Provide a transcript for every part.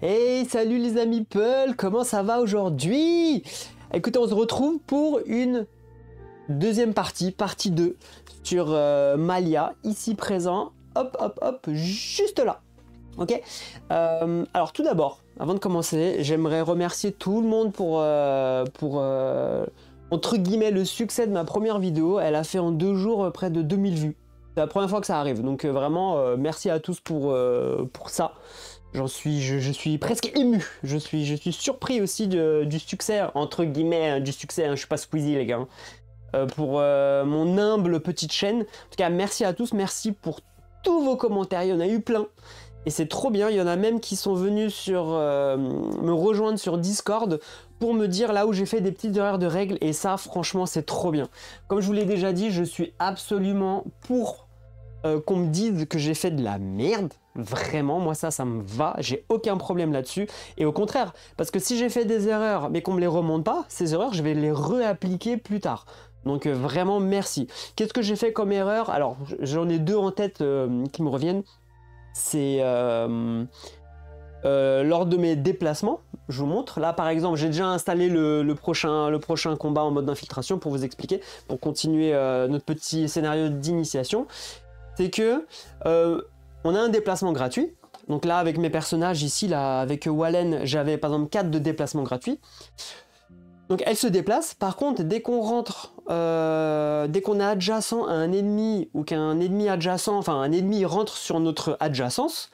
Hey, salut les amis Peul, comment ça va aujourd'hui? Écoutez, on se retrouve pour une deuxième partie, partie 2, sur Malia, ici présent, hop, hop, hop, juste là. Ok, alors tout d'abord, avant de commencer, j'aimerais remercier tout le monde pour entre guillemets, le succès de ma première vidéo. Elle a fait en 2 jours près de 2000 vues. C'est la première fois que ça arrive, donc vraiment, merci à tous pour ça. Je suis presque ému. Je suis surpris aussi du succès, entre guillemets, du succès. Hein, je suis pas Squeezie, les gars. Pour mon humble petite chaîne. En tout cas, merci à tous. Merci pour tous vos commentaires. Il y en a eu plein. Et c'est trop bien. Il y en a même qui sont venus me rejoindre sur Discord pour me dire là où j'ai fait des petites erreurs de règles. Et ça, franchement, c'est trop bien. Comme je vous l'ai déjà dit, je suis absolument pour qu'on me dise que j'ai fait de la merde. Vraiment, moi ça me va, j'ai aucun problème là-dessus. Et au contraire, parce que si j'ai fait des erreurs mais qu'on me les remonte pas, ces erreurs, je vais les réappliquer plus tard. Donc vraiment, merci. Qu'est-ce que j'ai fait comme erreur? Alors, j'en ai 2 en tête qui me reviennent. C'est lors de mes déplacements, je vous montre. Là, par exemple, j'ai déjà installé le prochain combat en mode d'infiltration pour vous expliquer, pour continuer notre petit scénario d'initiation. C'est que on a un déplacement gratuit. Donc là, avec mes personnages ici, là, avec Wallen, j'avais par exemple 4 de déplacements gratuits. Donc elle se déplace. Par contre, dès qu'on rentre, dès qu'on est adjacent à un ennemi ou qu'un ennemi adjacent, enfin un ennemi rentre sur notre adjacence,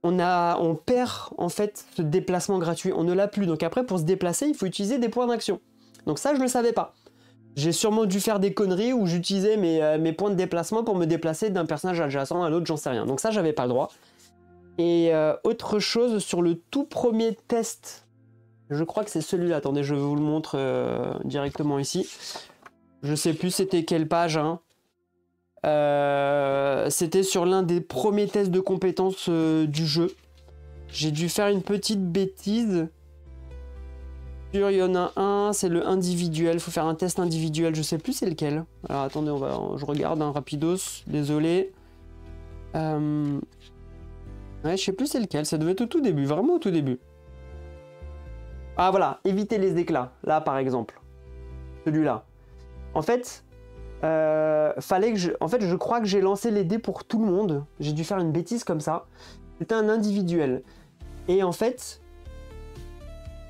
on perd en fait ce déplacement gratuit. On ne l'a plus. Donc après, pour se déplacer, il faut utiliser des points d'action. Donc ça, je ne le savais pas. J'ai sûrement dû faire des conneries où j'utilisais mes points de déplacement pour me déplacer d'un personnage adjacent à l'autre, j'en sais rien. Donc ça, j'avais pas le droit. Et autre chose, sur le tout premier test, je crois que c'est celui-là. Attendez, je vous le montre directement ici. Je sais plus c'était quelle page. Hein. C'était sur l'un des premiers tests de compétences du jeu. J'ai dû faire une petite bêtise. Il y en a un, c'est le individuel, il faut faire un test individuel, je sais plus c'est lequel. Alors attendez, je regarde, hein, rapidos, désolé. Ouais, je sais plus c'est lequel, ça devait être au tout début, vraiment au tout début. Ah voilà, éviter les éclats, là par exemple. Celui-là. En fait, je crois que j'ai lancé les dés pour tout le monde. J'ai dû faire une bêtise comme ça. C'était un individuel. Et en fait...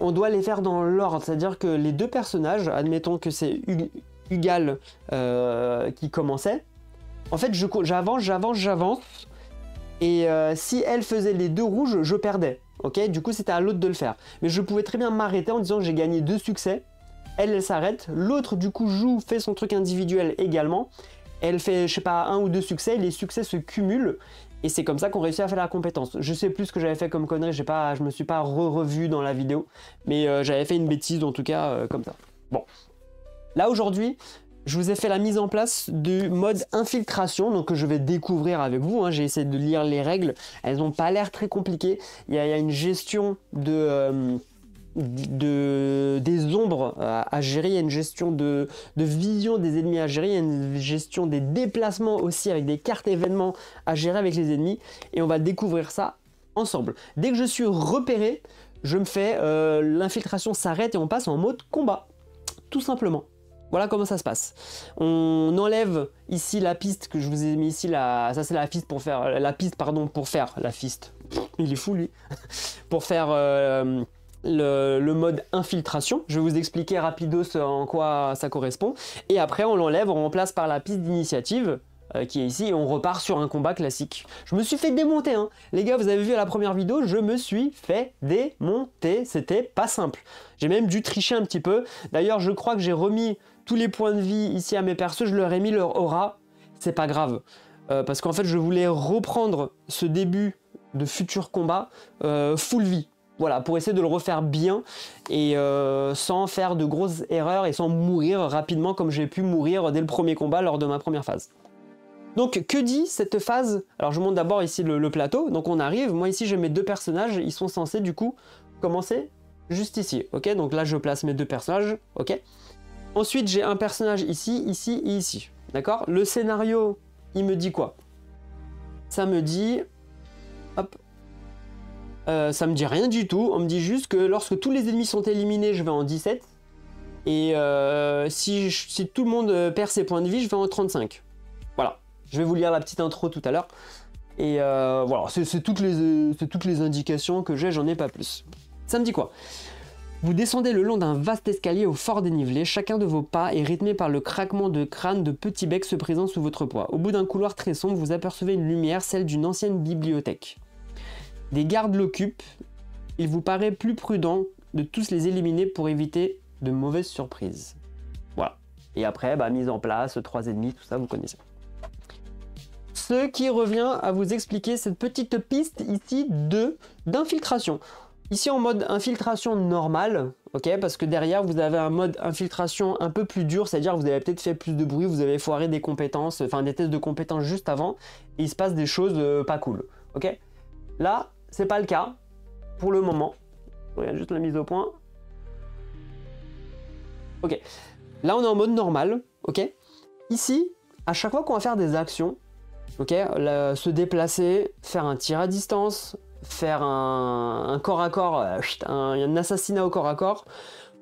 on doit les faire dans l'ordre, c'est-à-dire que les 2 personnages, admettons que c'est Ugal qui commençait, en fait j'avance, et si elle faisait les 2 rouges, je perdais, ok? Du coup c'était à l'autre de le faire. Mais je pouvais très bien m'arrêter en disant que j'ai gagné 2 succès, elle s'arrête, l'autre du coup fait son truc individuel également, elle fait, je sais pas, 1 ou 2 succès, les succès se cumulent, et c'est comme ça qu'on réussit à faire la compétence. Je sais plus ce que j'avais fait comme connerie, je me suis pas revu dans la vidéo, mais j'avais fait une bêtise en tout cas comme ça. Bon, là aujourd'hui, je vous ai fait la mise en place du mode infiltration, donc que je vais découvrir avec vous. Hein. J'ai essayé de lire les règles, elles n'ont pas l'air très compliquées. Il y a une gestion des ombres à gérer, il y a une gestion de vision des ennemis à gérer, il y a une gestion des déplacements aussi avec des cartes événements à gérer avec les ennemis, et on va découvrir ça ensemble. Dès que je suis repéré, je me fais l'infiltration s'arrête et on passe en mode combat, tout simplement. Voilà comment ça se passe. On enlève ici la piste que je vous ai mis ici, ça c'est la piste pour faire la piste. Il est fou lui. Pour faire le mode infiltration. Je vais vous expliquer rapidos en quoi ça correspond. Et après on l'enlève, on remplace par la piste d'initiative qui est ici, et on repart sur un combat classique. Je me suis fait démonter, hein. Les gars, vous avez vu à la première vidéo, je me suis fait démonter. C'était pas simple. J'ai même dû tricher un petit peu. D'ailleurs, je crois que j'ai remis tous les points de vie ici à mes persos, je leur ai mis leur aura. C'est pas grave. Parce qu'en fait, je voulais reprendre ce début de futur combat full vie. Voilà, pour essayer de le refaire bien et sans faire de grosses erreurs et sans mourir rapidement comme j'ai pu mourir dès le premier combat lors de ma première phase. Donc que dit cette phase? Alors je monte d'abord ici le plateau, donc on arrive, moi ici j'ai mes 2 personnages, ils sont censés du coup commencer juste ici, ok? Donc là je place mes 2 personnages, ok? Ensuite j'ai un personnage ici, ici et ici, d'accord? Le scénario, il me dit quoi? Ça me dit, hop, Ça me dit rien du tout. On me dit juste que lorsque tous les ennemis sont éliminés, je vais en 17. Et si tout le monde perd ses points de vie, je vais en 35. Voilà. Je vais vous lire la petite intro tout à l'heure. Et voilà, c'est toutes les indications que j'ai, j'en ai pas plus. Ça me dit quoi? Vous descendez le long d'un vaste escalier au fort dénivelé. Chacun de vos pas est rythmé par le craquement de crânes de petits becs se présent sous votre poids. Au bout d'un couloir très sombre, vous apercevez une lumière, celle d'une ancienne bibliothèque. Des gardes l'occupent. Il vous paraît plus prudent de tous les éliminer pour éviter de mauvaises surprises. Voilà. Et après, mise en place, 3 ennemis, tout ça, vous connaissez. Ce qui revient à vous expliquer cette petite piste ici d'infiltration. Ici en mode infiltration normale, ok, parce que derrière vous avez un mode infiltration un peu plus dur, c'est-à-dire vous avez peut-être fait plus de bruit, vous avez foiré des compétences, enfin des tests de compétences juste avant, et il se passe des choses pas cool, ok. Là, c'est pas le cas, pour le moment. Je regarde juste la mise au point. Ok, là on est en mode normal, ok. Ici, à chaque fois qu'on va faire des actions, ok, se déplacer, faire un tir à distance, faire un corps à corps, un assassinat au corps à corps,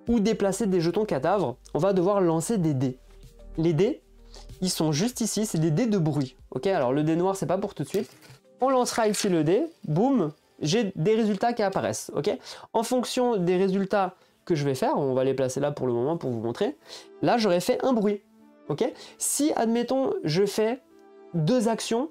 ou déplacer des jetons cadavres, on va devoir lancer des dés. Les dés, ils sont juste ici, c'est des dés de bruit. Ok, alors le dé noir, c'est pas pour tout de suite. On lancera ici le dé, boum, j'ai des résultats qui apparaissent. Ok, en fonction des résultats que je vais faire, on va les placer là pour le moment pour vous montrer. Là, j'aurais fait un bruit. Ok, si admettons je fais 2 actions,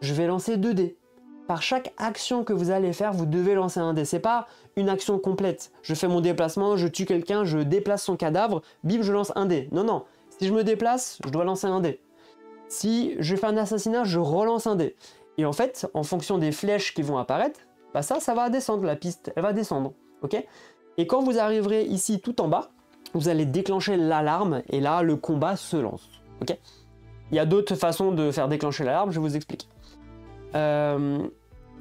je vais lancer 2 dés. Par chaque action que vous allez faire, vous devez lancer un dé. C'est pas une action complète. Je fais mon déplacement, je tue quelqu'un, je déplace son cadavre, bim, je lance un dé. Non, non. Si je me déplace, je dois lancer un dé. Si je fais un assassinat, je relance un dé. Et en fait, en fonction des flèches qui vont apparaître, ça va descendre, la piste, elle va descendre. Ok? Et quand vous arriverez ici tout en bas, vous allez déclencher l'alarme et là, le combat se lance. Ok? Il y a d'autres façons de faire déclencher l'alarme, je vais vous expliquer.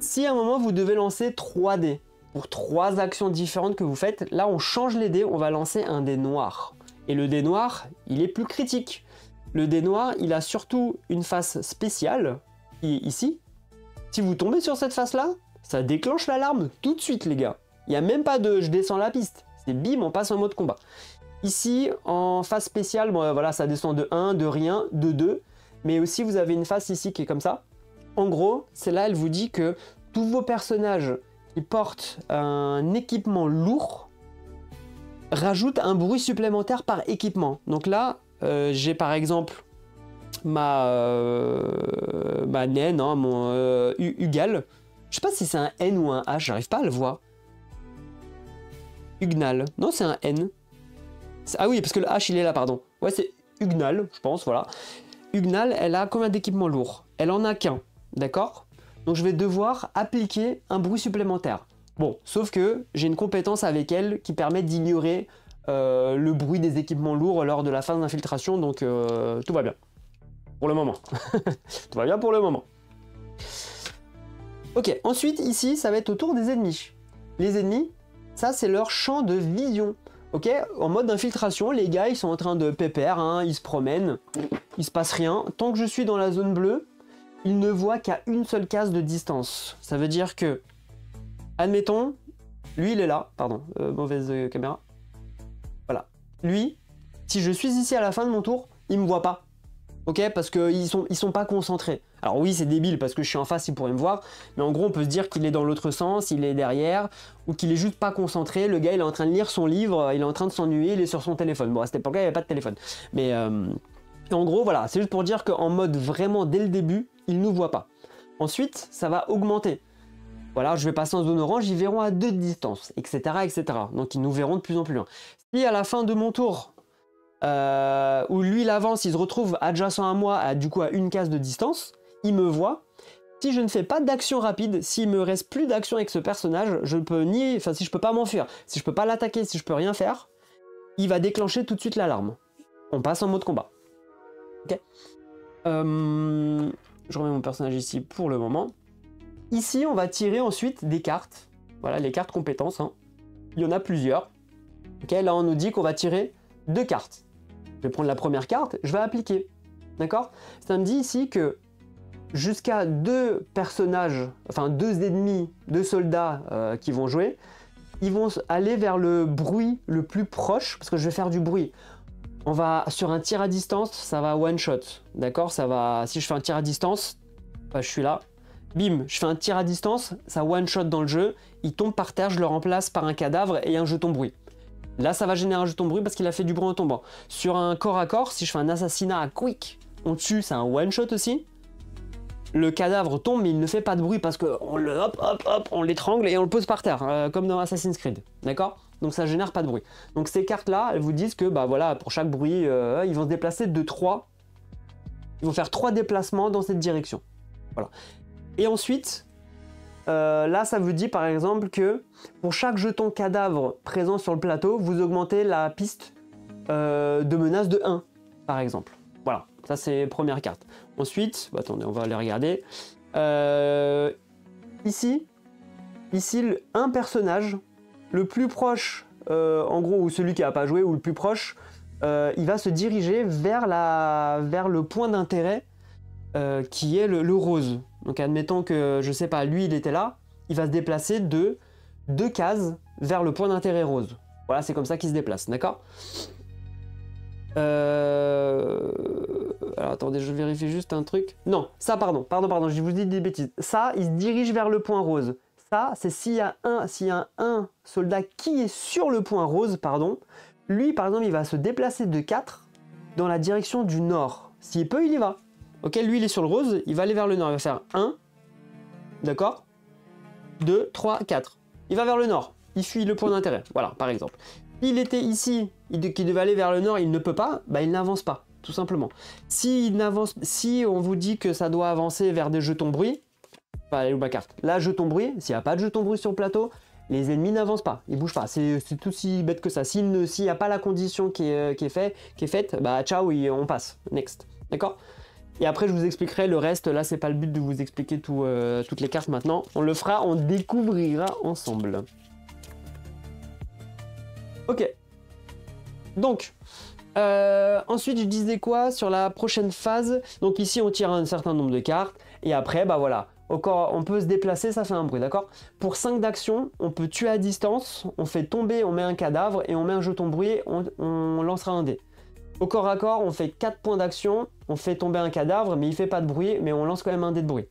Si à un moment vous devez lancer 3 dés pour 3 actions différentes que vous faites, là on change les dés, on va lancer un dé noir. Et le dé noir, il est plus critique. Le dé noir, il a surtout une face spéciale, qui est ici. Si vous tombez sur cette face-là, ça déclenche l'alarme tout de suite les gars. Il n'y a même pas de je descends la piste, c'est bim, on passe en mode combat. Ici, en phase spéciale, voilà, ça descend de 1, de rien, de 2. Mais aussi, vous avez une face ici qui est comme ça. En gros, c'est là, elle vous dit que tous vos personnages qui portent un équipement lourd rajoutent un bruit supplémentaire par équipement. Donc là, j'ai par exemple ma naine, hein, mon Ugal. Je sais pas si c'est un N ou un H, j'arrive pas à le voir. Ugnal. Non, c'est un N. Ah oui, parce que le H, il est là, pardon. Ouais, c'est Ugnal, je pense, voilà. Ugnal, elle a combien d'équipements lourds? Elle en a qu'un, d'accord? Donc je vais devoir appliquer un bruit supplémentaire. Bon, sauf que j'ai une compétence avec elle qui permet d'ignorer le bruit des équipements lourds lors de la phase d'infiltration, donc tout va bien. Pour le moment. Tout va bien pour le moment. Ok, ensuite, ici, ça va être autour des ennemis. Les ennemis, ça, c'est leur champ de vision. Ok, en mode d'infiltration, les gars, ils sont en train de pépère, hein, ils se promènent, il se passe rien. Tant que je suis dans la zone bleue, ils ne voient qu'à une seule case de distance. Ça veut dire que, admettons, lui, il est là, pardon, mauvaise caméra. Voilà. Lui, si je suis ici à la fin de mon tour, il me voit pas. Ok, parce qu'ils sont pas concentrés. Alors oui, c'est débile parce que je suis en face, il pourrait me voir, mais en gros, on peut se dire qu'il est dans l'autre sens, il est derrière, ou qu'il est juste pas concentré. Le gars, il est en train de lire son livre, il est en train de s'ennuyer, il est sur son téléphone. Bon, à cette époque-là, il n'y avait pas de téléphone. Mais en gros, voilà, c'est juste pour dire qu'en mode vraiment dès le début, il nous voit pas. Ensuite, ça va augmenter. Voilà, je vais passer en zone orange, ils verront à 2 de distance, etc., etc. Donc ils nous verront de plus en plus loin. Si à la fin de mon tour, où lui il avance, il se retrouve adjacent à moi, du coup à une case de distance, il me voit. Si je ne fais pas d'action rapide, s'il me reste plus d'action avec ce personnage, je peux ni, enfin si je peux pas m'enfuir, si je peux pas l'attaquer, si je peux rien faire, il va déclencher tout de suite l'alarme. On passe en mode combat. Ok. Je remets mon personnage ici pour le moment. Ici, on va tirer ensuite des cartes. Voilà, les cartes compétences. Hein. Il y en a plusieurs. Ok, là, on nous dit qu'on va tirer 2 cartes. Je vais prendre la première carte, je vais appliquer. D'accord? Ça me dit ici que jusqu'à 2 personnages, enfin 2 ennemis, 2 soldats qui vont jouer, ils vont aller vers le bruit le plus proche, parce que je vais faire du bruit. On va sur un tir à distance, ça va one shot, d'accord? Ça va, si je fais un tir à distance, bah, je suis là, bim, je fais un tir à distance, ça one shot dans le jeu, il tombe par terre, je le remplace par un cadavre et un jeton bruit. Là, ça va générer un jeton bruit parce qu'il a fait du bruit en tombant. Sur un corps à corps, si je fais un assassinat à quick, on tue, c'est un one shot aussi. Le cadavre tombe, mais il ne fait pas de bruit parce qu'on le hop, hop, hop, on l'étrangle et on le pose par terre, comme dans Assassin's Creed, d'accord? Donc ça génère pas de bruit. Donc ces cartes-là, elles vous disent que bah voilà, pour chaque bruit, ils vont se déplacer de 3. Ils vont faire 3 déplacements dans cette direction. Voilà. Et ensuite, là, ça vous dit par exemple que pour chaque jeton cadavre présent sur le plateau, vous augmentez la piste de menace de 1, par exemple. Voilà, ça c'est première carte. Ensuite, bah, attendez, on va aller regarder. Ici, un personnage, le plus proche, en gros, ou celui qui n'a pas joué, ou le plus proche, il va se diriger vers le point d'intérêt qui est le rose. Donc admettons que, je sais pas, lui il était là, il va se déplacer de 2 cases vers le point d'intérêt rose. Voilà, c'est comme ça qu'il se déplace, d'accord? Alors attendez, je vérifie juste un truc. Non, ça, pardon, je vous dis des bêtises. Ça, il se dirige vers le point rose. Ça, c'est s'il y a un soldat qui est sur le point rose, pardon, lui, par exemple, il va se déplacer de 4 dans la direction du nord. S'il peut, il y va. Ok, lui, il est sur le rose, il va aller vers le nord. Il va faire 1, d'accord, 2, 3, 4. Il va vers le nord. Il fuit le point d'intérêt. Voilà, par exemple. S'il était ici, qui devait aller vers le nord, il ne peut pas, bah, il n'avance pas, tout simplement. Si on vous dit que ça doit avancer vers des jetons bruit, bah, elle est où ma carte? Là, jeton bruit, s'il n'y a pas de jeton bruit sur le plateau, les ennemis n'avancent pas, ils bougent pas. C'est tout si bête que ça. S'il n'y a pas la condition qui est faite, bah ciao, on passe. Next. D'accord? Et après, je vous expliquerai le reste. Là, c'est pas le but de vous expliquer toutes les cartes maintenant. On le fera, on découvrira ensemble. Ok. Donc, ensuite, je disais quoi sur la prochaine phase? Donc ici, on tire un certain nombre de cartes. Et après, bah voilà. On peut se déplacer, ça fait un bruit, d'accord? Pour 5 d'actions, on peut tuer à distance, on fait tomber, on met un cadavre et on met un jeton bruit, on lancera un dé. Au corps à corps, on fait 4 points d'action, on fait tomber un cadavre, mais il fait pas de bruit, mais on lance quand même un dé de bruit.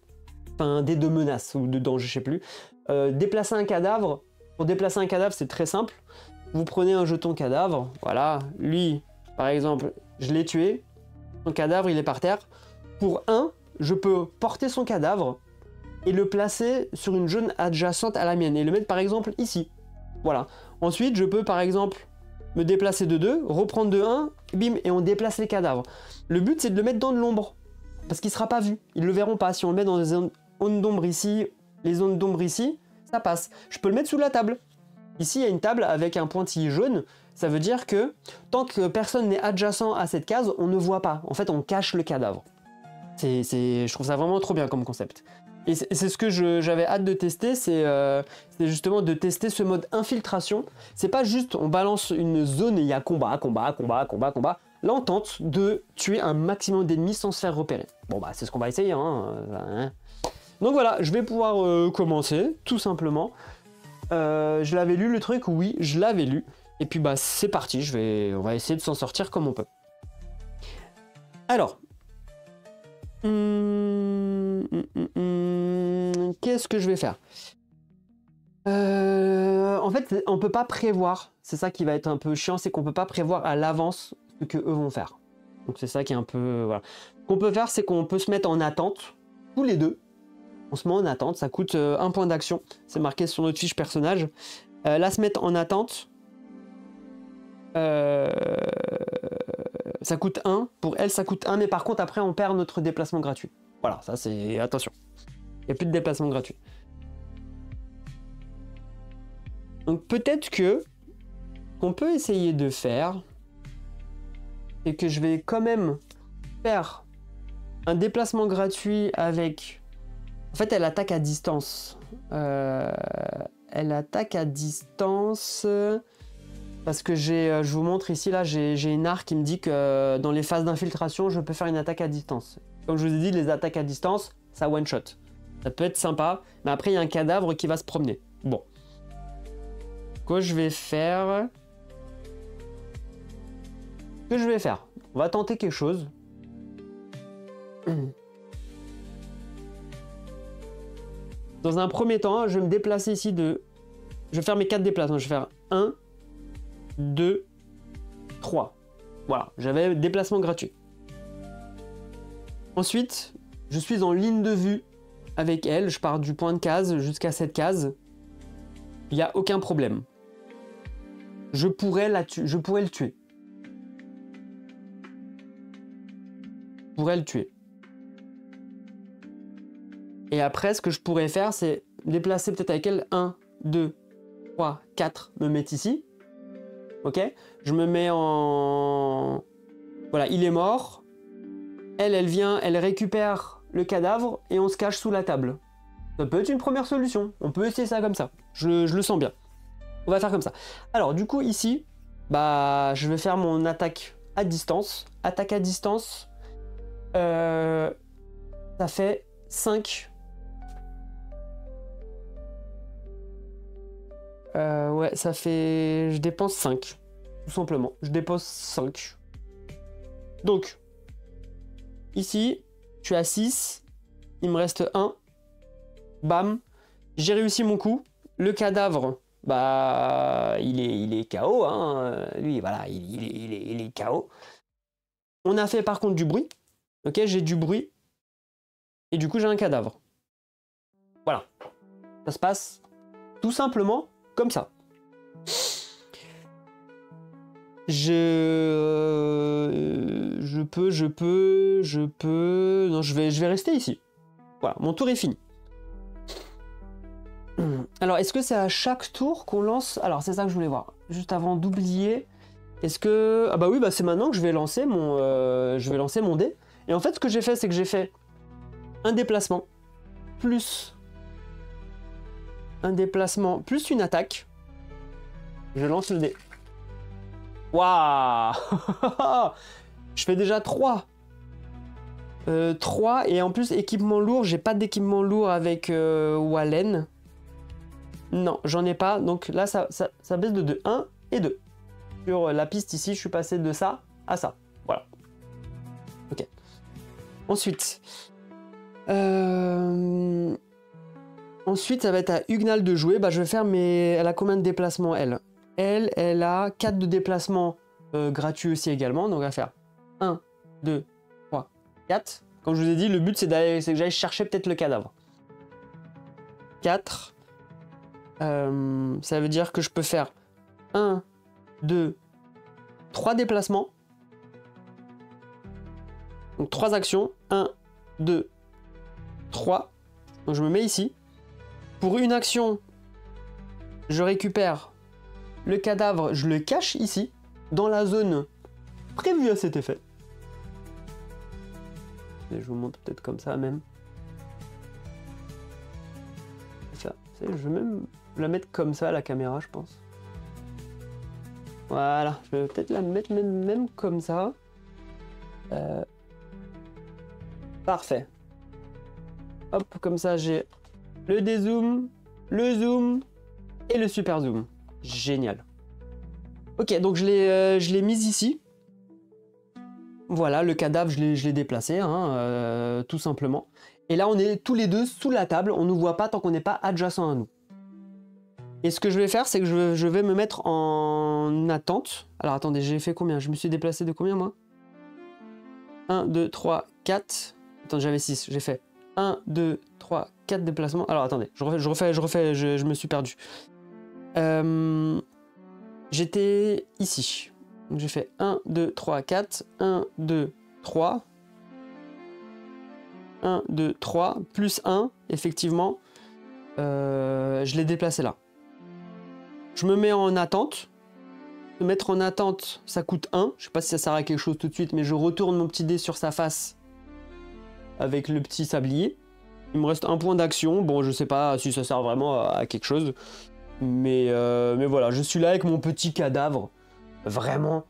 Enfin, un dé de menace ou de danger, je sais plus. Déplacer un cadavre, pour déplacer un cadavre, c'est très simple. Vous prenez un jeton cadavre, voilà, lui, par exemple, je l'ai tué, son cadavre, il est par terre. Pour 1, je peux porter son cadavre et le placer sur une zone adjacente à la mienne et le mettre par exemple ici. Voilà. Ensuite, je peux par exemple me déplacer de 2, reprendre de 1, bim, et on déplace les cadavres. Le but, c'est de le mettre dans de l'ombre, parce qu'il ne sera pas vu. Ils ne le verront pas. Si on le met dans des zones d'ombre ici, les zones d'ombre ici, ça passe. Je peux le mettre sous la table. Ici, il y a une table avec un pointillé jaune. Ça veut dire que tant que personne n'est adjacent à cette case, on ne voit pas. En fait, on cache le cadavre. Je trouve ça vraiment trop bien comme concept. Et c'est ce que j'avais hâte de tester, c'est justement de tester ce mode infiltration. C'est pas juste on balance une zone et il y a combat. Là on tente de tuer un maximum d'ennemis sans se faire repérer. Bon bah c'est ce qu'on va essayer. Donc voilà, je vais pouvoir commencer, tout simplement. Je l'avais lu le truc, oui, je l'avais lu. Et puis bah c'est parti, on va essayer de s'en sortir comme on peut. Alors... qu'est-ce que je vais faire? En fait, on peut pas prévoir. C'est ça qui va être un peu chiant, c'est qu'on peut pas prévoir à l'avance ce que eux vont faire. Donc c'est ça qui est un peu... voilà. Ce qu'on peut faire, c'est qu'on peut se mettre en attente, tous les deux. On se met en attente, ça coûte 1 point d'action. C'est marqué sur notre fiche personnage. Là, se mettre en attente... ça coûte 1, pour elle ça coûte 1, mais par contre après on perd notre déplacement gratuit. Voilà, ça c'est... attention. Il n'y a plus de déplacement gratuit. Donc peut-être qu'on peut essayer de faire, et que je vais quand même faire un déplacement gratuit avec... En fait elle attaque à distance. Elle attaque à distance... Parce que je vous montre ici, là, j'ai une arc qui me dit que dans les phases d'infiltration, je peux faire une attaque à distance. Comme je vous ai dit, les attaques à distance, ça one shot. Ça peut être sympa, mais après il y a un cadavre qui va se promener. Bon. Quoi je vais faire? Ce que je vais faire, on va tenter quelque chose. Dans un premier temps, je vais me déplacer ici de... Je vais faire mes 4 déplacements. Je vais faire 1, 2, 3. Voilà, j'avais déplacement gratuit. Ensuite, je suis en ligne de vue avec elle. Je pars du point de case jusqu'à cette case. Il n'y a aucun problème. Je pourrais le tuer. Je pourrais le tuer. Et après, ce que je pourrais faire, c'est déplacer peut-être avec elle 1, 2, 3, 4, me mettre ici. Ok? Je me mets en... Voilà, il est mort. Elle vient, elle récupère le cadavre et on se cache sous la table. Ça peut être une première solution. On peut essayer ça comme ça. Je le sens bien. On va faire comme ça. Alors, du coup, ici, bah, je vais faire mon attaque à distance. Attaque à distance. Ça fait 5. Ouais, ça fait... Je dépense 5. Tout simplement. Je dépense 5. Donc, ici, je suis à 6. Il me reste 1. Bam. J'ai réussi mon coup. Le cadavre, bah, il est KO. Hein. Lui, voilà, il est KO. On a fait par contre du bruit. Ok, j'ai du bruit. Et du coup, j'ai un cadavre. Voilà. Ça se passe tout simplement comme ça. Je peux... Non, je vais rester ici. Voilà, mon tour est fini. Alors, est-ce que c'est à chaque tour qu'on lance... Alors, c'est ça que je voulais voir. Juste avant d'oublier, est-ce que... Ah bah oui, bah c'est maintenant que je vais lancer mon dé. Et en fait, ce que j'ai fait, c'est que j'ai fait un déplacement plus une attaque. Je lance le dé. Waouh. Je fais déjà 3. 3 et en plus équipement lourd, j'ai pas d'équipement lourd avec Wallen. Non, j'en ai pas. Donc là, ça baisse de 2. 1 et 2. Sur la piste ici, je suis passé de ça à ça. Voilà. Ok. Ensuite... Ensuite, ça va être à Huguenal de jouer. Bah, je vais faire mes... Elle a combien de déplacements, elle? Elle a 4 de déplacements gratuits aussi également. Donc, on va faire 1, 2, 3, 4. Comme je vous ai dit, le but, c'est que j'aille chercher peut-être le cadavre. 4. Ça veut dire que je peux faire 1, 2, 3 déplacements. Donc, 3 actions. 1, 2, 3. Donc, je me mets ici. Pour une action, je récupère le cadavre, je le cache ici, dans la zone prévue à cet effet. Et je vous montre peut-être comme ça même. Ça, je vais même la mettre comme ça, la caméra, je pense. Voilà, je vais peut-être la mettre même comme ça. Parfait. Hop, comme ça j'ai le dézoom, le zoom et le super zoom. Génial. Ok, donc je l'ai mise ici. Voilà, le cadavre, je l'ai déplacé, hein, tout simplement. Et là, on est tous les deux sous la table. On ne nous voit pas tant qu'on n'est pas adjacent à nous. Et ce que je vais faire, c'est que je vais me mettre en attente. Alors, attendez, j'ai fait combien? Je me suis déplacé de combien, moi? 1, 2, 3, 4. Attends, j'avais 6. J'ai fait 1, 2, 3, 4 déplacements. Alors, attendez, je refais, je me suis perdu. J'étais ici. Donc, j'ai fait 1, 2, 3, 4. 1, 2, 3. 1, 2, 3. Plus 1, effectivement. Je l'ai déplacé là. Je me mets en attente. Se mettre en attente, ça coûte 1. Je sais pas si ça sert à quelque chose tout de suite, mais je retourne mon petit dé sur sa face avec le petit sablier. Il me reste un point d'action. Bon, je sais pas si ça sert vraiment à quelque chose. Mais voilà, je suis là avec mon petit cadavre. Vraiment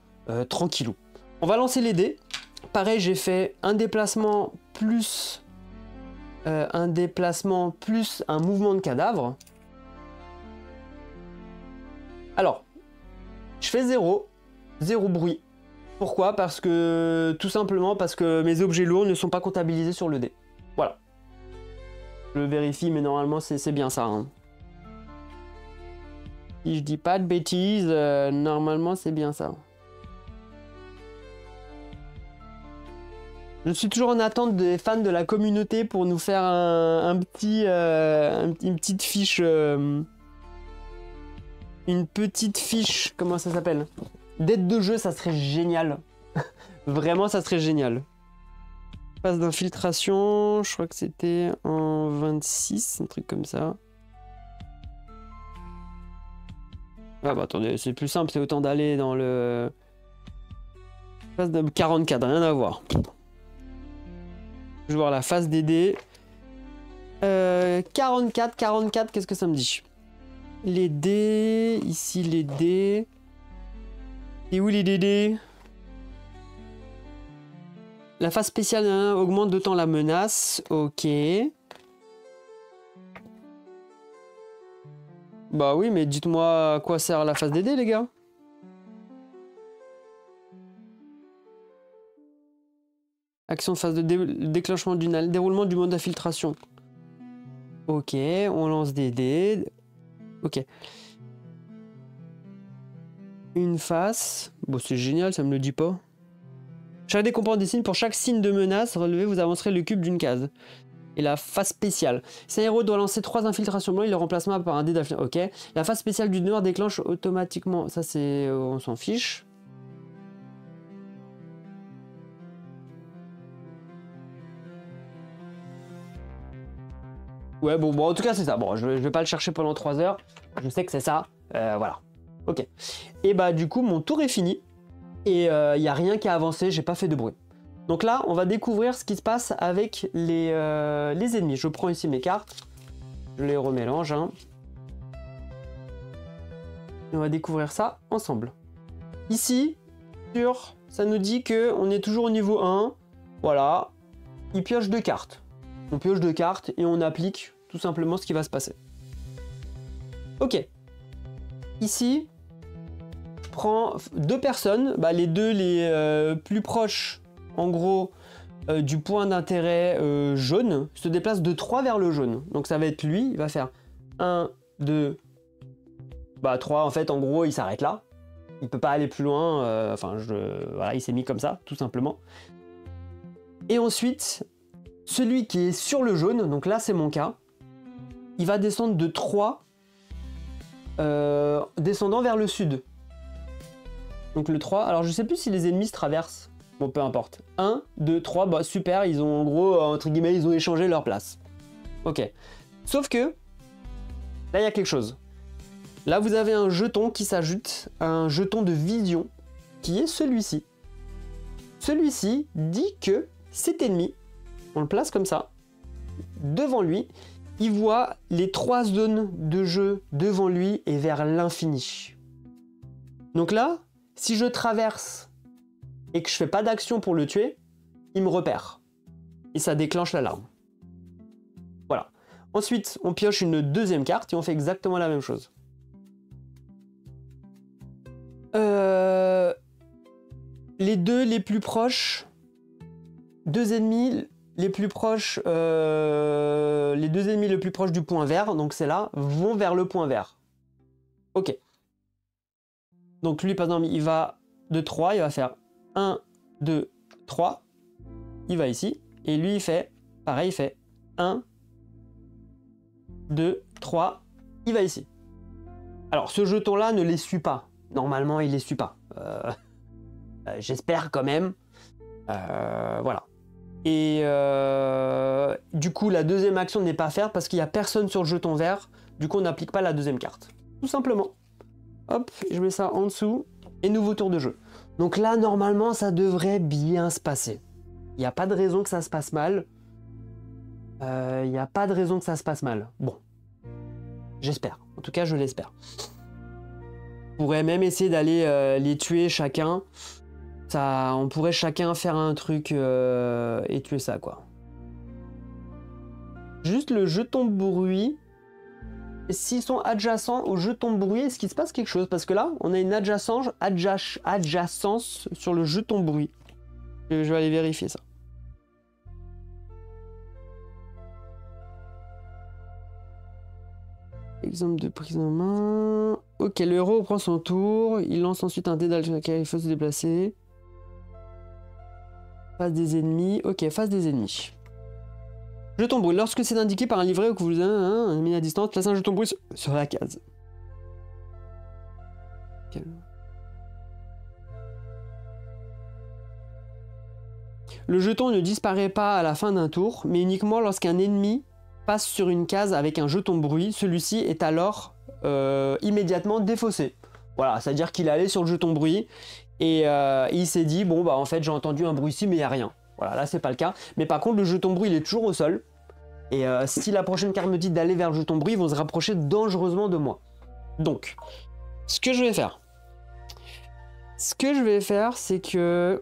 tranquillou. On va lancer les dés. Pareil, j'ai fait un déplacement plus un déplacement plus un mouvement de cadavre. Alors, je fais 0 bruit. Pourquoi? Parce que, tout simplement parce que mes objets lourds ne sont pas comptabilisés sur le dé. Voilà. Je vérifie, mais normalement c'est bien ça. Hein. Si je dis pas de bêtises, normalement c'est bien ça. Je suis toujours en attente des fans de la communauté pour nous faire une petite fiche. Une petite fiche, comment ça s'appelle? D'aide de jeu, ça serait génial. Vraiment, ça serait génial. Phase d'infiltration, je crois que c'était en 26, un truc comme ça. Ah bah attendez, c'est plus simple, c'est autant d'aller dans le... Phase de 44, rien à voir. Je vais voir la phase des dés. 44, qu'est-ce que ça me dit? Les dés, ici les dés. Et où les dés? La phase spéciale augmente d'autant la menace. Ok. Bah oui, mais dites-moi à quoi sert la phase des dés, les gars. Action de phase de déclenchement du déroulement du mode d'infiltration. Ok, on lance des dés. Ok. Une face. Bon, c'est génial, ça me le dit pas. Chaque dé comporte des signes. Pour chaque signe de menace relevé, vous avancerez le cube d'une case. Et la phase spéciale. Si un héros doit lancer 3 infiltrations blancs, il le remplacement par un dé d'infiltration. Ok. La phase spéciale du noir déclenche automatiquement. Ça, c'est... on s'en fiche. Ouais, bon, en tout cas, c'est ça. Bon, je vais pas le chercher pendant 3 heures. Je sais que c'est ça. Voilà. Ok. Et bah, du coup, mon tour est fini. Et il n'y a rien qui a avancé. J'ai pas fait de bruit. Donc là, on va découvrir ce qui se passe avec les ennemis. Je prends ici mes cartes. Je les remélange. Hein. Et on va découvrir ça ensemble. Ici, ça nous dit qu'on est toujours au niveau 1. Voilà. Il pioche 2 cartes. On pioche 2 cartes et on applique tout simplement ce qui va se passer. Ok. Ici, je prends 2 personnes. Bah, les deux les plus proches, en gros, du point d'intérêt jaune, se déplacent de 3 vers le jaune. Donc ça va être lui. Il va faire 1, 2, bah 3. En fait, en gros, il s'arrête là. Il peut pas aller plus loin. Enfin, voilà, il s'est mis comme ça, tout simplement. Et ensuite... celui qui est sur le jaune, donc là c'est mon cas, il va descendre de 3, descendant vers le sud. Donc le 3, alors je sais plus si les ennemis se traversent, bon peu importe. 1, 2, 3, bah super, ils ont en gros, entre guillemets, ils ont échangé leur place. Ok. Sauf que, là il y a quelque chose. Là vous avez un jeton qui s'ajoute à un jeton de vision, qui est celui-ci. Celui-ci dit que cet ennemi, on le place comme ça, devant lui, il voit les 3 zones de jeu devant lui et vers l'infini. Donc là, si je traverse et que je fais pas d'action pour le tuer, il me repère. Et ça déclenche l'alarme. Voilà. Ensuite, on pioche une deuxième carte et on fait exactement la même chose. Les deux les plus proches, 2 ennemis... les plus proches, les 2 ennemis les plus proches du point vert, donc c'est là, vont vers le point vert. Ok. Donc lui, par exemple, il va de 3, il va faire 1, 2, 3. Il va ici. Et lui, il fait, pareil, il fait 1, 2, 3. Il va ici. Alors, ce jeton-là ne les suit pas. Normalement, il les suit pas. J'espère quand même. Voilà. Et du coup, la deuxième action n'est pas à faire parce qu'il n'y a personne sur le jeton vert. Du coup, on n'applique pas la deuxième carte. Tout simplement. Hop, je mets ça en dessous. Et nouveau tour de jeu. Donc là, normalement, ça devrait bien se passer. Il n'y a pas de raison que ça se passe mal. Il n'y a pas de raison que ça se passe mal. Bon. J'espère. En tout cas, je l'espère. On pourrait même essayer d'aller les tuer chacun. Ça, on pourrait chacun faire un truc et tuer ça, quoi. Juste le jeton bruit. S'ils sont adjacents au jeton bruit, est-ce qu'il se passe quelque chose? Parce que là, on a une adjacence sur le jeton bruit. Je vais aller vérifier ça. Exemple de prise en main. Ok, le héros prend son tour. Il lance ensuite un dé dans lequel il faut se déplacer. Face des ennemis. Ok, face des ennemis. Jeton bruit. Lorsque c'est indiqué par un livret ou que vous avez mis à distance, placez un jeton bruit sur la case. Okay. Le jeton ne disparaît pas à la fin d'un tour, mais uniquement lorsqu'un ennemi passe sur une case avec un jeton bruit. Celui-ci est alors immédiatement défaussé. Voilà, c'est-à-dire qu'il est allé sur le jeton bruit et il s'est dit, bon bah en fait j'ai entendu un bruit ici mais il n'y a rien. Voilà, là c'est pas le cas. Mais par contre le jeton bruit il est toujours au sol. Et si la prochaine carte me dit d'aller vers le jeton bruit, ils vont se rapprocher dangereusement de moi. Donc, ce que je vais faire, c'est que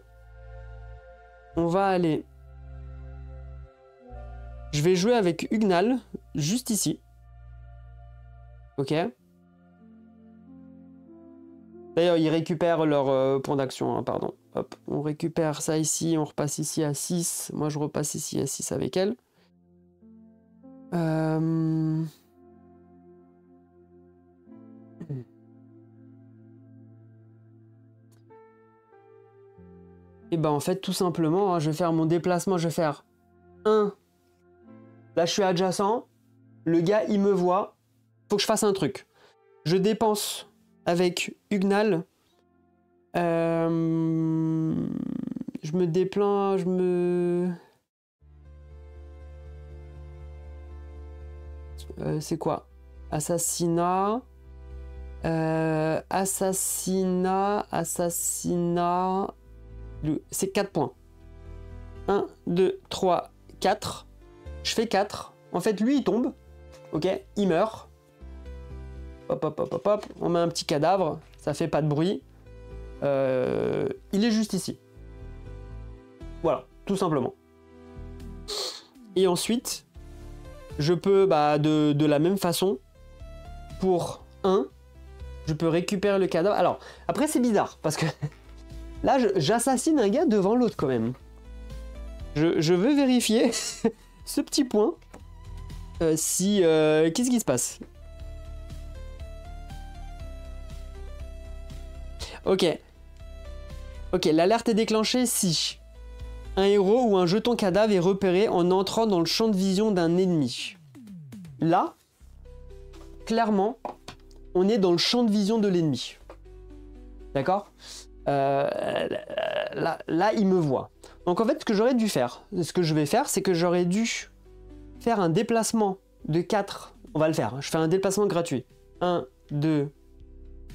on va aller. Je vais jouer avec Ugnal, juste ici. Ok. D'ailleurs, ils récupèrent leur point d'action, hein, pardon. Hop, on récupère ça ici, on repasse ici à 6. Moi, je repasse ici à 6 avec elle. Et ben en fait, tout simplement, hein, je vais faire mon déplacement, je vais faire 1. Là, je suis adjacent. Le gars, il me voit. Faut que je fasse un truc. Je dépense avec Ugnal. Je me déplace, c'est quoi? Assassinat. Assassinat. C'est 4 points. 1, 2, 3, 4. Je fais 4. En fait, lui, il tombe. Ok, il meurt. Hop, hop, hop, hop, hop. On met un petit cadavre. Ça fait pas de bruit. Il est juste ici. Voilà, tout simplement. Et ensuite, je peux, de la même façon, pour 1, je peux récupérer le cadavre. Alors, après, c'est bizarre, parce que là, j'assassine un gars devant l'autre, quand même. Je veux vérifier ce petit point. Qu'est-ce qui se passe? Ok. Ok, l'alerte est déclenchée si un héros ou un jeton cadavre est repéré en entrant dans le champ de vision d'un ennemi. Là, clairement, on est dans le champ de vision de l'ennemi. D'accord? Là, il me voit. Donc en fait, ce que j'aurais dû faire, ce que je vais faire, c'est que j'aurais dû faire un déplacement de 4. On va le faire. Je fais un déplacement gratuit. 1, 2,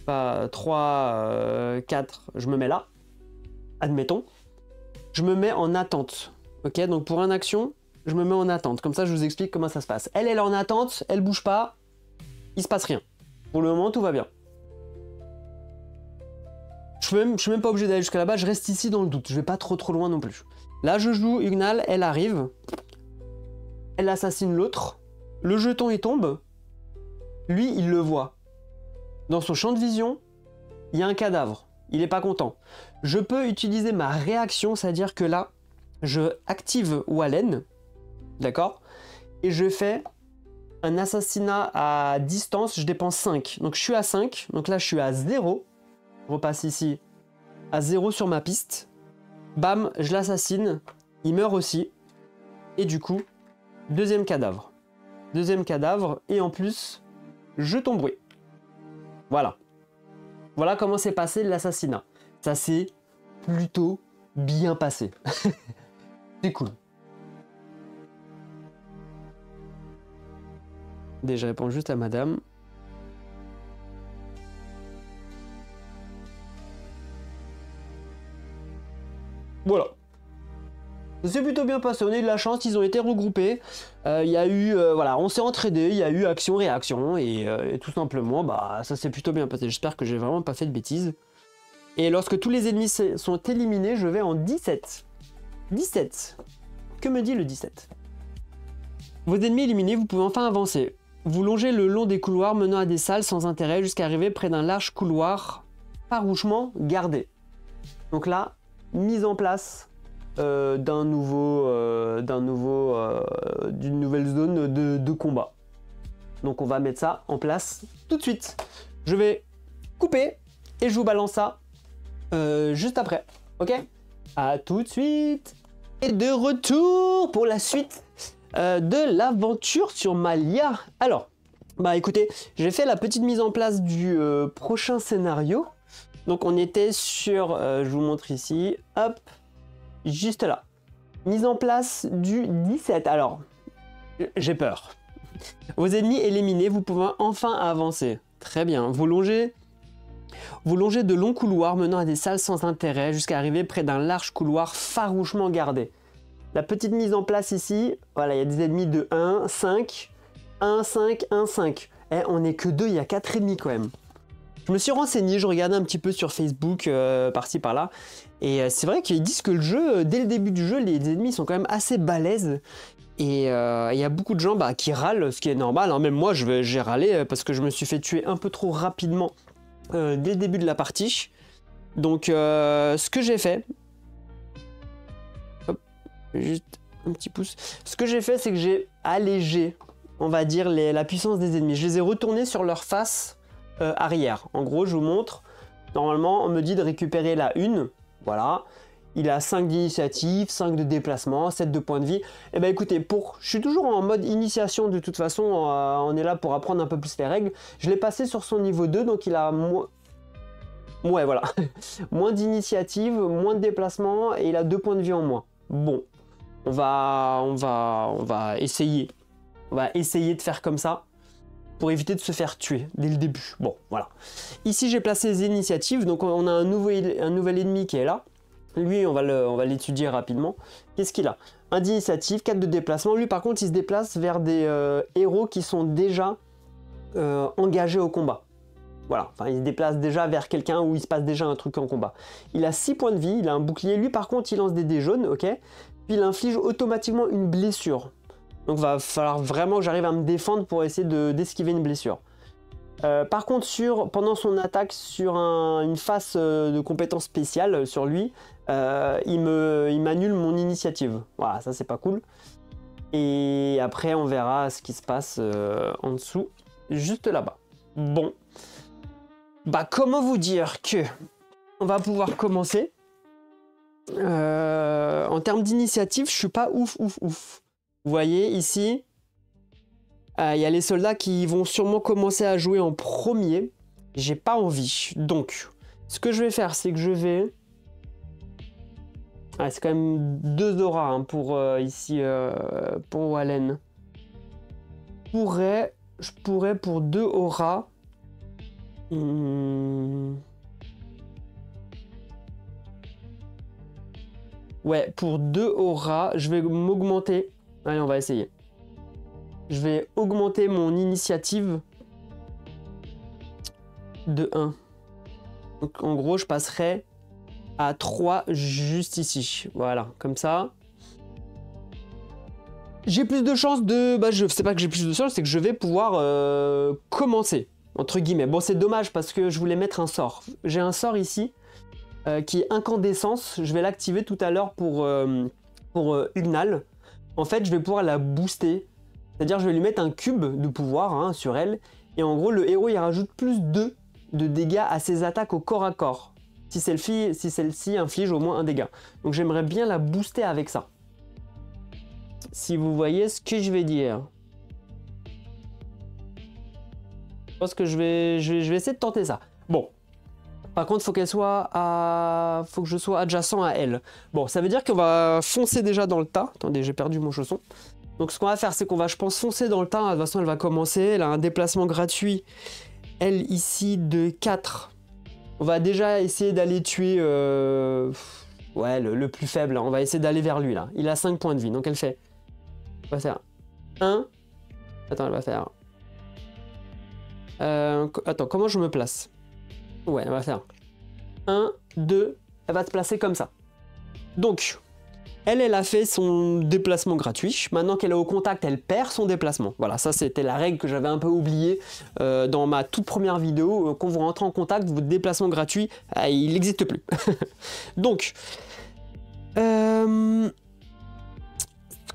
3, 4. Je me mets là. Admettons. Je me mets en attente. Ok, donc pour une action, je me mets en attente. Comme ça, je vous explique comment ça se passe. Elle est en attente, elle bouge pas. Il se passe rien. Pour le moment, tout va bien. Je suis même pas obligé d'aller jusqu'à là-bas. Je reste ici dans le doute. Je vais pas trop loin non plus. Là, je joue Ugnal. Elle arrive. Elle assassine l'autre. Le jeton, il tombe. Lui, il le voit. Dans son champ de vision, il y a un cadavre. Il n'est pas content. Je peux utiliser ma réaction, c'est-à-dire que là, je active Wallen. D'accord? Et je fais un assassinat à distance. Je dépense 5. Donc, je suis à 5. Donc là, je suis à 0. Je repasse ici à 0 sur ma piste. Bam, je l'assassine. Il meurt aussi. Et du coup, deuxième cadavre. Deuxième cadavre. Et en plus, jeton bruit. Voilà. Voilà comment s'est passé l'assassinat. Ça s'est plutôt bien passé. C'est cool. Déjà, je réponds juste à madame. Voilà. Ça s'est plutôt bien passé, on a eu de la chance, ils ont été regroupés. Il y a eu, voilà, on s'est entraîné, il y a eu action-réaction, et tout simplement, ça s'est plutôt bien passé. J'espère que j'ai vraiment pas fait de bêtises. Et lorsque tous les ennemis sont éliminés, je vais en 17. 17. Que me dit le 17? Vos ennemis éliminés, vous pouvez enfin avancer. Vous longez le long des couloirs menant à des salles sans intérêt jusqu'à arriver près d'un large couloir farouchement gardé. Donc là, mise en place d'une nouvelle zone de combat. Donc on va mettre ça en place tout de suite. Je vais couper et je vous balance ça juste après. Ok? À tout de suite. Et de retour pour la suite de l'aventure sur Malia. Alors, bah écoutez, j'ai fait la petite mise en place du prochain scénario. Donc on était sur, je vous montre ici, hop, juste là. Mise en place du 17. Alors, j'ai peur. Vos ennemis éliminés, vous pouvez enfin avancer. Très bien. Vous longez de longs couloirs menant à des salles sans intérêt jusqu'à arriver près d'un large couloir farouchement gardé. La petite mise en place ici, voilà, il y a des ennemis de 1, 5, 1, 5, 1, 5. Eh, on n'est que 2, il y a 4 ennemis quand même. Je me suis renseigné, je regardais un petit peu sur Facebook, par-ci par-là, et c'est vrai qu'ils disent que le jeu, dès le début du jeu, les ennemis sont quand même assez balèzes, et il y a beaucoup de gens qui râlent, ce qui est normal, hein. Même moi j'ai râlé parce que je me suis fait tuer un peu trop rapidement dès le début de la partie. Donc ce que j'ai fait, hop, juste un petit pouce, ce que j'ai fait c'est que j'ai allégé, on va dire, la puissance des ennemis. Je les ai retournés sur leur face arrière. En gros, je vous montre. Normalement, on me dit de récupérer la 1. Voilà. Il a 5 d'initiative, 5 de déplacement, 7 de points de vie. Et ben écoutez, je suis toujours en mode initiation de toute façon. On est là pour apprendre un peu plus les règles. Je l'ai passé sur son niveau 2, donc il a moins... Ouais, voilà. Moins d'initiative, moins de déplacement, et il a 2 points de vie en moins. Bon. On va essayer. On va essayer de faire comme ça, pour éviter de se faire tuer dès le début. Bon, voilà. Ici, j'ai placé les initiatives. Donc, on a un nouvel ennemi qui est là. Lui, on va l'étudier rapidement. Qu'est-ce qu'il a? 1 d'initiative, 4 de déplacement. Lui, par contre, il se déplace vers des héros qui sont déjà engagés au combat. Voilà. Enfin, il se déplace déjà vers quelqu'un où il se passe déjà un truc en combat. Il a 6 points de vie. Il a un bouclier. Lui, par contre, il lance des dés jaunes. Ok. Puis, il inflige automatiquement une blessure. Donc, va falloir vraiment que j'arrive à me défendre pour essayer d'esquiver une blessure. Par contre, pendant son attaque sur une phase de compétence spéciale sur lui, il m'annule mon initiative. Voilà, ça c'est pas cool. Et après, on verra ce qui se passe en dessous, juste là-bas. Bon. Bah, comment vous dire que on va pouvoir commencer. En termes d'initiative, je suis pas ouf. Vous voyez ici, il y a les soldats qui vont sûrement commencer à jouer en premier. J'ai pas envie. Donc, ce que je vais faire, c'est que je vais... Ah, c'est quand même 2 auras hein, pour ici, pour Wallen. Je pourrais pour 2 auras... Ouais, pour 2 auras, je vais m'augmenter. Allez, on va essayer. Je vais augmenter mon initiative de 1. Donc, en gros, je passerai à 3 juste ici. Voilà, comme ça. J'ai plus de chances de... Bah, je sais pas que j'ai plus de chances, c'est que je vais pouvoir commencer, entre guillemets. Bon, c'est dommage parce que je voulais mettre un sort. J'ai un sort ici qui est incandescence. Je vais l'activer tout à l'heure pour Ugnal. En fait, je vais pouvoir la booster. C'est-à-dire, je vais lui mettre un cube de pouvoir hein, sur elle. Et en gros, le héros, il rajoute plus 2 de dégâts à ses attaques au corps à corps. Si celle-ci inflige au moins un dégât. Donc, j'aimerais bien la booster avec ça. Si vous voyez ce que je vais dire. Je pense que je vais essayer de tenter ça. Bon. Par contre, faut que je sois adjacent à elle. Bon, ça veut dire qu'on va foncer déjà dans le tas. Attendez, j'ai perdu mon chausson. Donc, ce qu'on va faire, c'est qu'on va, je pense, foncer dans le tas. De toute façon, elle va commencer. Elle a un déplacement gratuit. Elle, ici, de 4. On va déjà essayer d'aller tuer... Ouais, le plus faible. Là. On va essayer d'aller vers lui, là. Il a 5 points de vie. Donc, elle fait... On va faire 1. Attends, elle va faire... Attends, comment je me place? Ouais, elle va faire 1, 2, elle va se placer comme ça. Donc, Elle a fait son déplacement gratuit. Maintenant qu'elle est au contact, elle perd son déplacement. Voilà, ça c'était la règle que j'avais un peu oubliée dans ma toute première vidéo. Quand vous rentrez en contact, votre déplacement gratuit, il n'existe plus. Donc, ce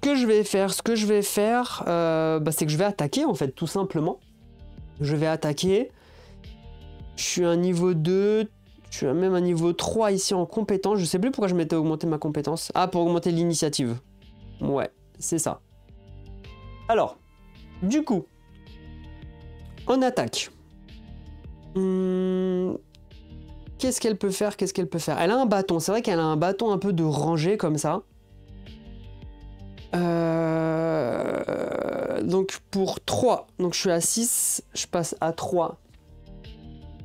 que je vais faire, c'est que je vais attaquer en fait, tout simplement. Je vais attaquer. Je suis un niveau 2. Je suis même un niveau 3 ici en compétence. Je sais plus pourquoi je m'étais augmenté ma compétence. Ah, pour augmenter l'initiative. Ouais, c'est ça. Alors, du coup, en attaque. Qu'est-ce qu'elle peut faire? Qu'est-ce qu'elle peut faire? Elle a un bâton. C'est vrai qu'elle a un bâton un peu de rangée comme ça. Donc pour 3. Donc je suis à 6. Je passe à 3.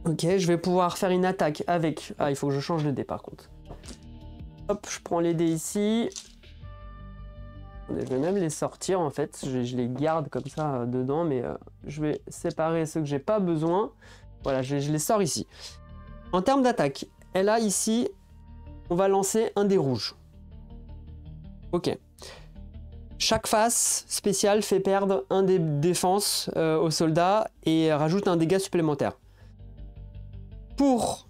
Ok, je vais pouvoir faire une attaque avec... Ah, il faut que je change de dé par contre. Hop, je prends les dés ici. Je vais même les sortir en fait. Je les garde comme ça dedans, mais je vais séparer ceux que j'ai pas besoin. Voilà, je les sors ici. En termes d'attaque, elle a ici... On va lancer un dé rouge. Ok. Chaque face spéciale fait perdre un des défenses aux soldats et rajoute un dégât supplémentaire. Pour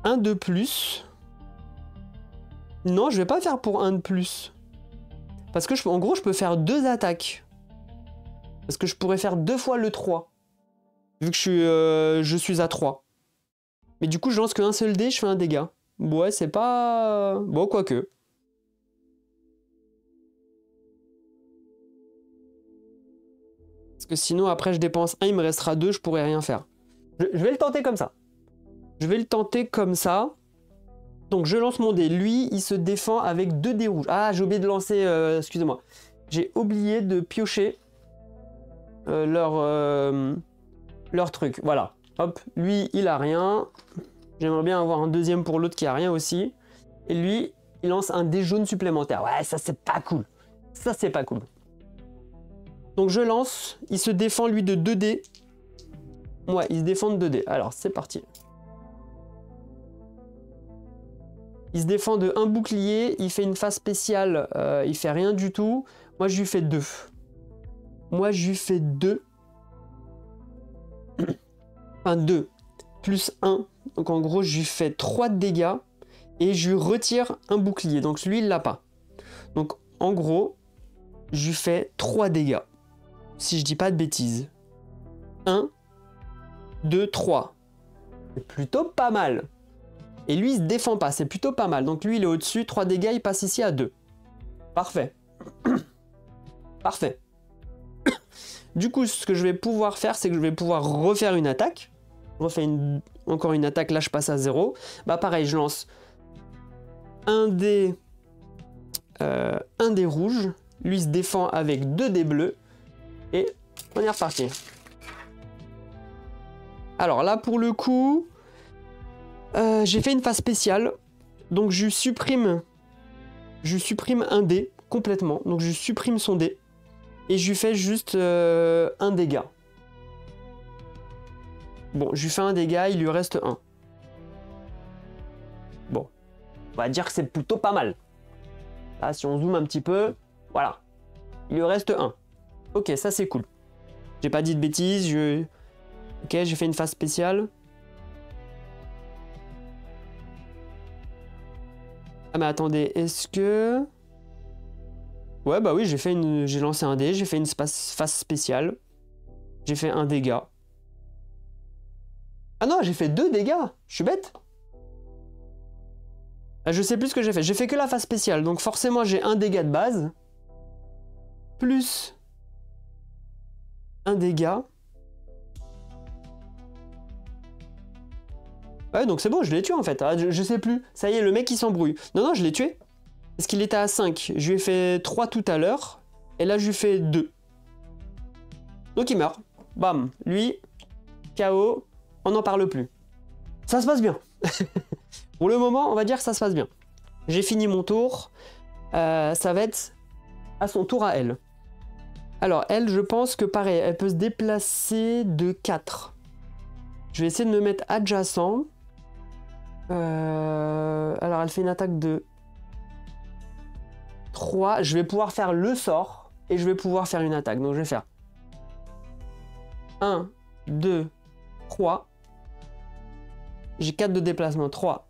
un de plus... Non, je vais pas faire pour un de plus. Parce que, en gros, je peux faire 2 attaques. Parce que je pourrais faire 2 fois le 3. Vu que je suis à 3. Mais du coup, je lance qu'un seul dé, je fais un dégât. Ouais, c'est pas... Bon, quoique. Parce que sinon, après, je dépense 1, il me restera 2, je pourrais rien faire. Je vais le tenter comme ça. Je vais le tenter comme ça. Donc, je lance mon dé. Lui, il se défend avec 2 dés rouges. Ah, j'ai oublié de lancer... excusez-moi. J'ai oublié de piocher leur truc. Voilà. Hop, lui, il a rien. J'aimerais bien avoir un deuxième pour l'autre qui a rien aussi. Et lui, il lance un dé jaune supplémentaire. Ouais, ça, c'est pas cool. Ça, c'est pas cool. Donc, je lance. Il se défend, lui, de 2 dés. Ouais, il se défend de 2 dés. Alors, c'est parti. Il se défend de 1 bouclier. Il fait une phase spéciale. Il fait rien du tout. Moi, je lui fais 2. Moi, je lui fais 2. Enfin, 2. Plus 1. Donc, en gros, je lui fais 3 de dégâts. Et je lui retire un bouclier. Donc, lui, il l'a pas. Donc, en gros, je lui fais 3 dégâts. Si je dis pas de bêtises. 1, 2, 3. C'est plutôt pas mal. Et lui, il se défend pas. C'est plutôt pas mal. Donc, lui, il est au-dessus. 3 dégâts, il passe ici à 2. Parfait. Parfait. Du coup, ce que je vais pouvoir faire, c'est que je vais pouvoir refaire une attaque. Je refais encore une attaque. Là, je passe à 0. Bah, pareil, je lance un dé rouge. Lui, se défend avec 2 dés bleus. Et on est reparti. Alors là, pour le coup, j'ai fait une phase spéciale. Donc, je supprime un dé complètement. Donc, je supprime son dé. Et je lui fais juste un dégât. Bon, je lui fais un dégât, il lui reste 1. Bon, on va dire que c'est plutôt pas mal. Là, si on zoome un petit peu, voilà. Il lui reste 1. Ok, ça c'est cool. J'ai pas dit de bêtises, Ok, j'ai fait une phase spéciale. Ah mais attendez, est-ce que... Ouais, bah oui, j'ai lancé un dé, j'ai fait une phase spéciale. J'ai fait un dégât. Ah non, j'ai fait 2 dégâts. Je suis bête. Ah, je sais plus ce que j'ai fait. J'ai fait que la phase spéciale. Donc forcément, j'ai un dégât de base. Plus un dégât. Ouais, donc c'est bon, je l'ai tué en fait. Ah, je sais plus. Ça y est, le mec, il s'embrouille. Non, non, je l'ai tué. Parce qu'il était à 5. Je lui ai fait 3 tout à l'heure. Et là, je lui fais 2. Donc il meurt. Bam. Lui, KO. On n'en parle plus. Ça se passe bien. Pour le moment, on va dire que ça se passe bien. J'ai fini mon tour. Ça va être à son tour à elle. Alors, elle, je pense que pareil, elle peut se déplacer de 4. Je vais essayer de me mettre adjacent. Alors, elle fait une attaque de 3, je vais pouvoir faire le sort et je vais pouvoir faire une attaque. Donc je vais faire 1, 2, 3. J'ai 4 de déplacement. 3,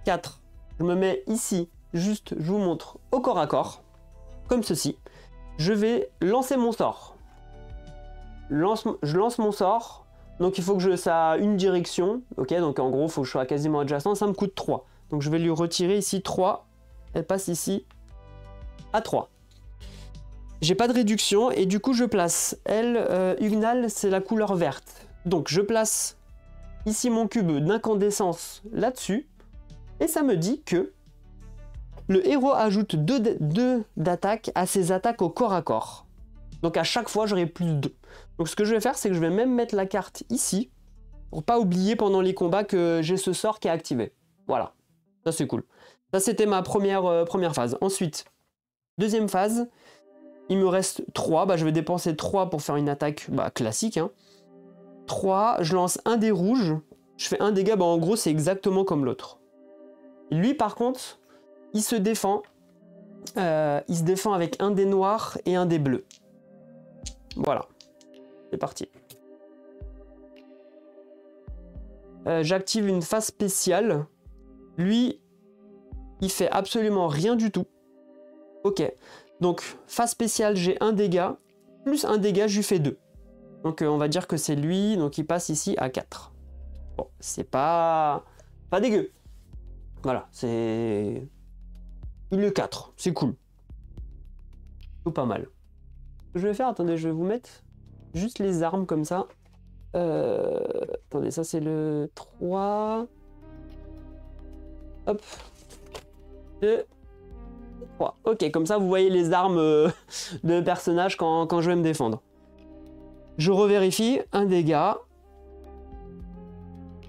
4. Je me mets ici. Juste, je vous montre au corps à corps. Comme ceci. Je vais lancer mon sort. Je lance mon sort. Donc il faut que ça a une direction. Ok, donc en gros, il faut que je sois quasiment adjacent. Ça me coûte 3. Donc je vais lui retirer ici 3. Elle passe ici à 3. J'ai pas de réduction et du coup je place. Elle, Ugnal, c'est la couleur verte. Donc je place ici mon cube d'incandescence là-dessus. Et ça me dit que le héros ajoute 2 d'attaque à ses attaques au corps à corps. Donc à chaque fois, j'aurai plus 2. Donc ce que je vais faire, c'est que je vais même mettre la carte ici, pour pas oublier pendant les combats que j'ai ce sort qui est activé. Voilà, ça c'est cool. Ça c'était ma première phase. Ensuite, deuxième phase, il me reste 3. Bah, je vais dépenser 3 pour faire une attaque classique. Hein. 3, je lance un dé rouge, je fais un dégât, bah, en gros c'est exactement comme l'autre. Lui par contre, il se défend avec un dé noir et un dé bleu. Voilà, c'est parti. J'active une phase spéciale. Lui, il fait absolument rien du tout. Ok, donc phase spéciale, j'ai un dégât, plus un dégât, je lui fais 2. Donc on va dire que c'est lui, donc il passe ici à 4. Bon, c'est pas dégueu. Voilà, c'est... Il est 4, c'est cool. Tout pas mal. Ce que je vais faire, attendez, je vais vous mettre juste les armes comme ça. Attendez, ça c'est le 3. Hop. 2. 3. Ok, comme ça vous voyez les armes de personnage quand je vais me défendre. Je revérifie, un dégât.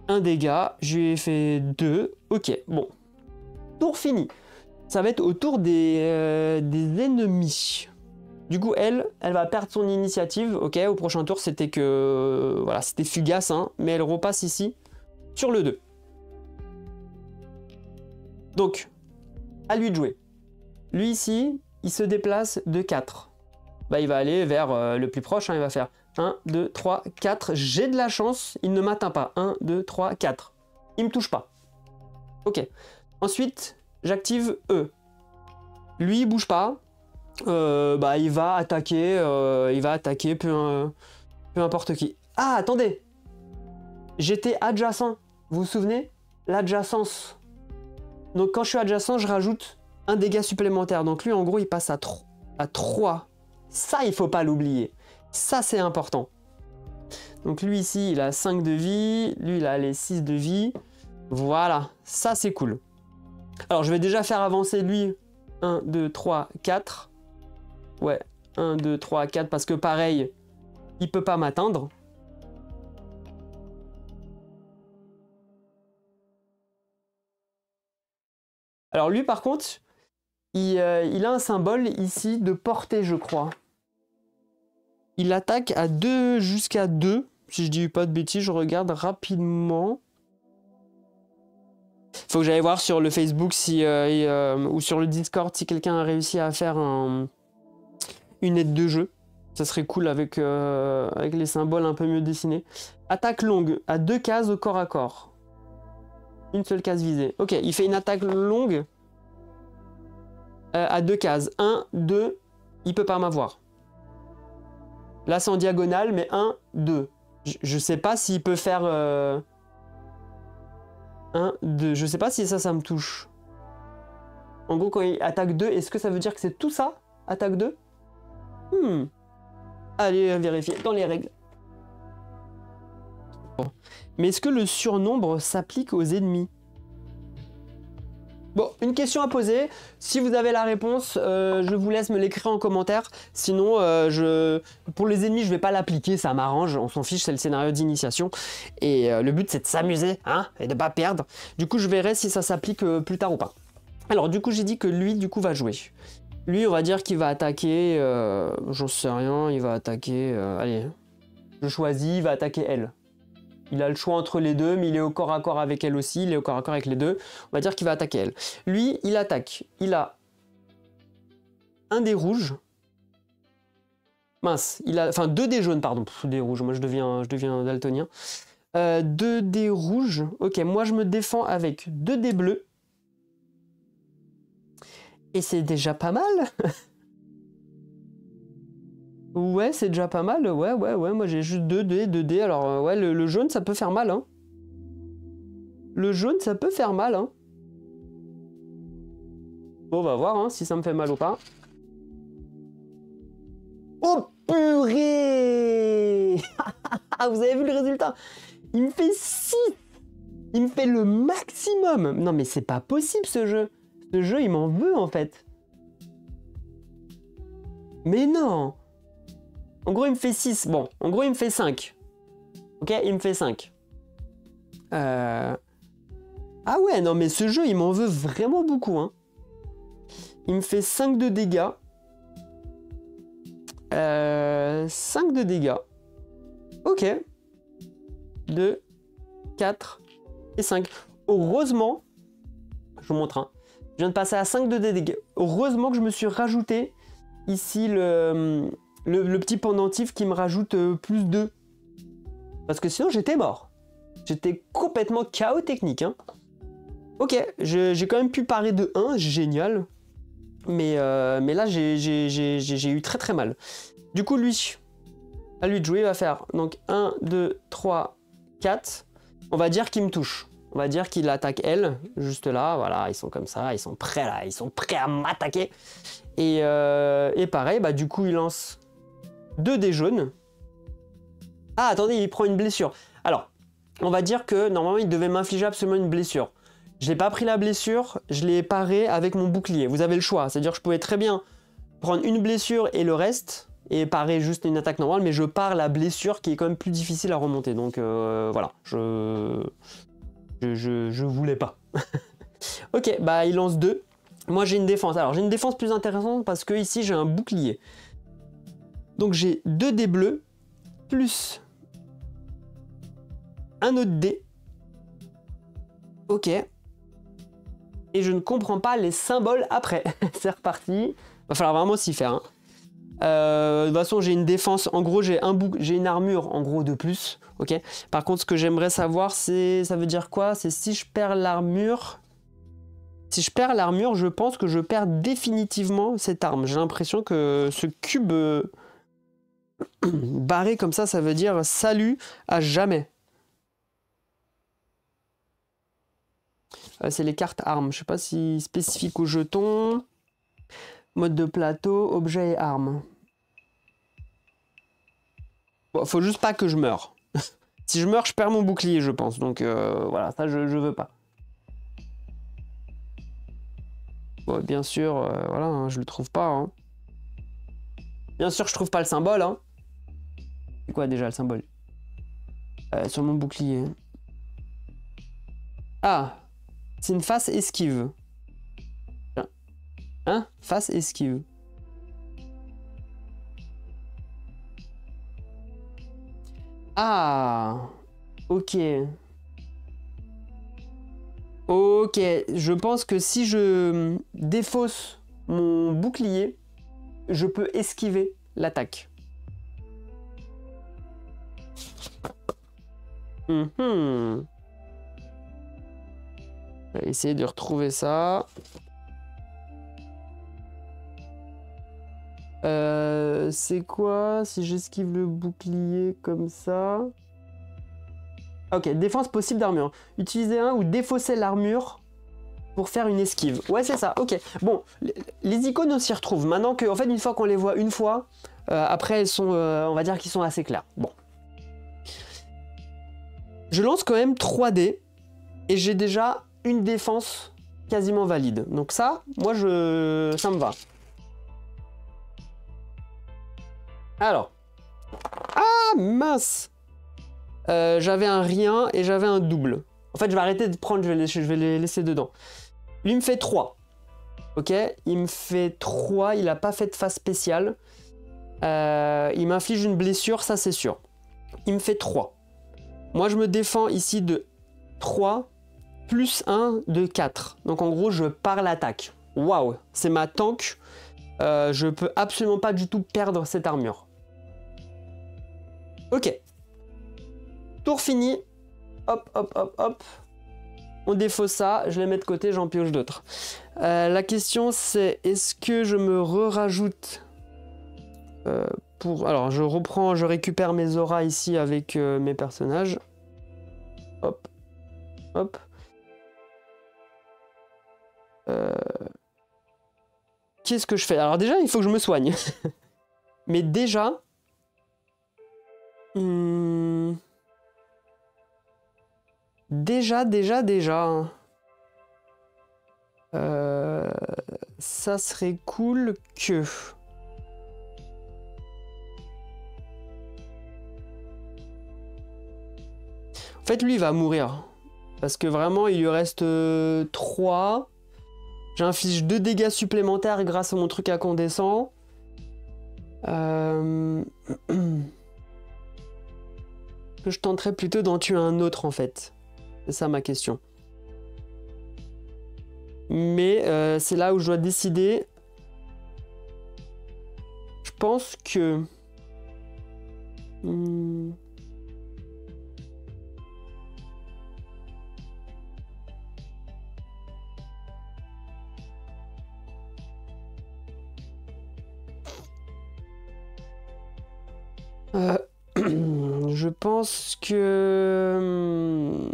Un dégât, je lui ai fait 2. Ok, bon. Tour fini. Ça va être au tour des ennemis. Du coup, elle va perdre son initiative. Ok, au prochain tour, c'était que... Voilà, c'était fugace, hein, mais elle repasse ici, sur le 2. Donc, à lui de jouer. Lui, ici, il se déplace de 4. Bah, il va aller vers le plus proche, hein, il va faire 1, 2, 3, 4. J'ai de la chance, il ne m'atteint pas. 1, 2, 3, 4. Il me touche pas. Ok. Ensuite, j'active E. Lui, il bouge pas. Bah, il va attaquer peu importe qui. Ah, attendez. J'étais adjacent. Vous vous souvenez? L'adjacence. Donc, quand je suis adjacent, je rajoute un dégât supplémentaire. Donc, lui, en gros, il passe à 3. Ça, il faut pas l'oublier. Ça, c'est important. Donc, lui, ici, il a 5 de vie. Lui, il a les 6 de vie. Voilà. Ça, c'est cool. Alors, je vais déjà faire avancer lui. 1, 2, 3, 4. Ouais, 1, 2, 3, 4, parce que pareil, il peut pas m'atteindre. Alors lui, par contre, il a un symbole ici de portée, je crois. Il attaque à 2 jusqu'à 2. Si je dis pas de bêtises, je regarde rapidement. Faut que j'aille voir sur le Facebook ou sur le Discord si quelqu'un a réussi à faire une aide de jeu. Ça serait cool avec les symboles un peu mieux dessinés. Attaque longue, à 2 cases au corps à corps. Une seule case visée. Ok, il fait une attaque longue à 2 cases. 1, 2, il peut pas m'avoir. Là, c'est en diagonale, mais 1, 2. Je sais pas s'il peut faire... 1, 2. Je sais pas si ça me touche. En gros, quand il attaque 2, est-ce que ça veut dire que c'est tout ça? Attaque 2? Allez vérifier dans les règles. Bon. Mais est-ce que le surnombre s'applique aux ennemis? Bon, une question à poser. Si vous avez la réponse, je vous laisse me l'écrire en commentaire. Sinon, pour les ennemis, je vais pas l'appliquer, ça m'arrange. On s'en fiche, c'est le scénario d'initiation. Et le but, c'est de s'amuser, hein, et de pas perdre. Du coup, je verrai si ça s'applique plus tard ou pas. Alors, du coup, j'ai dit que lui, du coup, va jouer. Lui, on va dire qu'il va attaquer... j'en sais rien, il va attaquer... allez, je choisis, il va attaquer elle. Il a le choix entre les deux, mais il est au corps à corps avec elle aussi, il est au corps à corps avec les deux. On va dire qu'il va attaquer elle. Lui, il attaque. Il a un dé rouge. Mince, il a... Enfin, 2 dés jaunes, pardon. Pff, dés rouges, moi je deviens daltonien. 2 dés rouges. Ok, moi je me défends avec 2 dés bleus. Et c'est déjà pas mal. Ouais, c'est déjà pas mal. Ouais, moi j'ai juste 2 dés. Alors, ouais, le jaune, ça peut faire mal, hein. Le jaune, ça peut faire mal, hein. Bon, on va voir hein, si ça me fait mal ou pas. Oh purée. Vous avez vu le résultat? Il me fait 6. Il me fait le maximum. Non mais c'est pas possible ce jeu. Ce jeu il m'en veut en fait. Mais non. En gros il me fait 6. Bon, en gros il me fait 5. Ok, il me fait 5. Ah ouais, non mais ce jeu il m'en veut vraiment beaucoup hein. Il me fait 5 de dégâts. 5 de dégâts. Ok. 2, 4 et 5. Heureusement, je vous montre, hein, je viens de passer à 5 de dégâts. Heureusement que je me suis rajouté ici le petit pendentif qui me rajoute plus 2. Parce que sinon j'étais mort. J'étais complètement KO technique. Hein. Ok, j'ai quand même pu parer de 1, génial. Mais là, j'ai eu très très mal. Du coup, lui, à lui de jouer, il va faire donc 1, 2, 3, 4. On va dire qu'il me touche. On va dire qu'il attaque elle, juste là. Voilà, ils sont comme ça, ils sont prêts là, ils sont prêts à m'attaquer. Et pareil, bah du coup, il lance 2 dés jaunes. Ah, attendez, il prend une blessure. Alors, on va dire que normalement, il devait m'infliger absolument une blessure. Je n'ai pas pris la blessure, je l'ai paré avec mon bouclier. Vous avez le choix, c'est-à-dire que je pouvais très bien prendre une blessure et le reste, et parer juste une attaque normale, mais je pars la blessure qui est quand même plus difficile à remonter. Donc voilà, je voulais pas. Ok, bah il lance 2. Moi j'ai une défense. Alors j'ai une défense plus intéressante parce que ici j'ai un bouclier. Donc j'ai 2 dés bleus, plus un autre dé. Ok. Et je ne comprends pas les symboles après. C'est reparti. Va falloir vraiment s'y faire. Hein. De toute façon, j'ai une défense. En gros, j'ai une armure en gros de plus. Ok. Par contre, ce que j'aimerais savoir, c'est ça veut dire quoi? C'est si je perds l'armure. Si je perds l'armure, je pense que je perds définitivement cette arme. J'ai l'impression que ce cube barré comme ça veut dire salut à jamais. C'est les cartes armes. Je sais pas si spécifique au jeton. Mode de plateau, objet et armes. Bon, faut juste pas que je meure. Si je meurs, je perds mon bouclier, je pense. Donc voilà, ça je veux pas. Bon, bien sûr, voilà, hein, je le trouve pas. Hein. Bien sûr, je trouve pas le symbole. Hein. C'est quoi déjà le symbole? Sur mon bouclier. Ah, c'est une face esquive. Hein? Face esquive. Ah, ok. Ok, je pense que si je défausse mon bouclier, je peux esquiver l'attaque. Je vais essayer de retrouver ça. C'est quoi si j'esquive le bouclier comme ça? Ok, défense possible d'armure. Utiliser un ou défausser l'armure pour faire une esquive. Ouais, c'est ça, ok. Bon, les icônes on s'y retrouve. Maintenant que, en fait, une fois qu'on les voit une fois, après elles sont, on va dire qu'ils sont assez clairs. Bon. Je lance quand même 3 dés et j'ai déjà une défense quasiment valide. Donc ça, moi, ça me va. Alors. Ah, mince! J'avais un rien et j'avais un double. En fait, je vais arrêter de prendre, je vais les laisser dedans. Lui, il me fait 3. Ok? Il me fait 3, il n'a pas fait de phase spéciale. Il m'inflige une blessure, ça c'est sûr. Il me fait 3. Moi, je me défends ici de 3 plus 1 de 4. Donc en gros, je pars l'attaque. Waouh! C'est ma tank. je peux absolument pas du tout perdre cette armure. Ok. Tour fini. Hop, hop, hop, hop. On défausse ça, je les mets de côté, j'en pioche d'autres. La question c'est, est-ce que je me rajoute alors je reprends, je récupère mes auras ici avec mes personnages. Hop, hop. Qu'est-ce que je fais? Alors déjà, il faut que je me soigne. Mais déjà... Déjà. Ça serait cool que... En fait, lui, il va mourir. Parce que vraiment, il lui reste 3. J'inflige 2 dégâts supplémentaires grâce à mon truc incandescent. Que je tenterais plutôt d'en tuer un autre, en fait. C'est ça ma question. Mais c'est là où je dois décider. Je pense que... je pense que...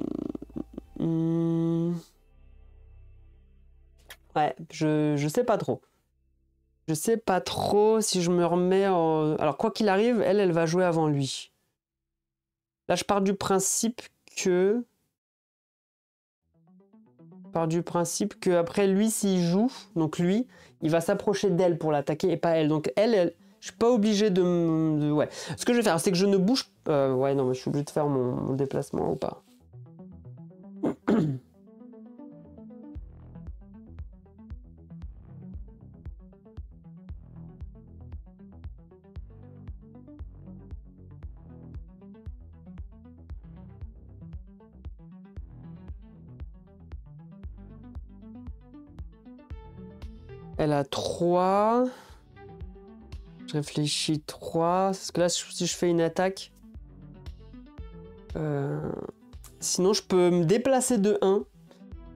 ouais, je sais pas trop. Je sais pas trop si je me remets en... Alors, quoi qu'il arrive, elle va jouer avant lui. Là, je pars du principe que... après lui, s'il joue, donc lui, il va s'approcher d'elle pour l'attaquer et pas elle. Donc elle, je suis pas obligé de... Ouais. Ce que je vais faire, c'est que je ne bouge... ouais, non, mais je suis obligé de faire mon déplacement ou pas. Elle a 3. Je réfléchis 3. Parce que là, si je fais une attaque... Sinon, je peux me déplacer de 1.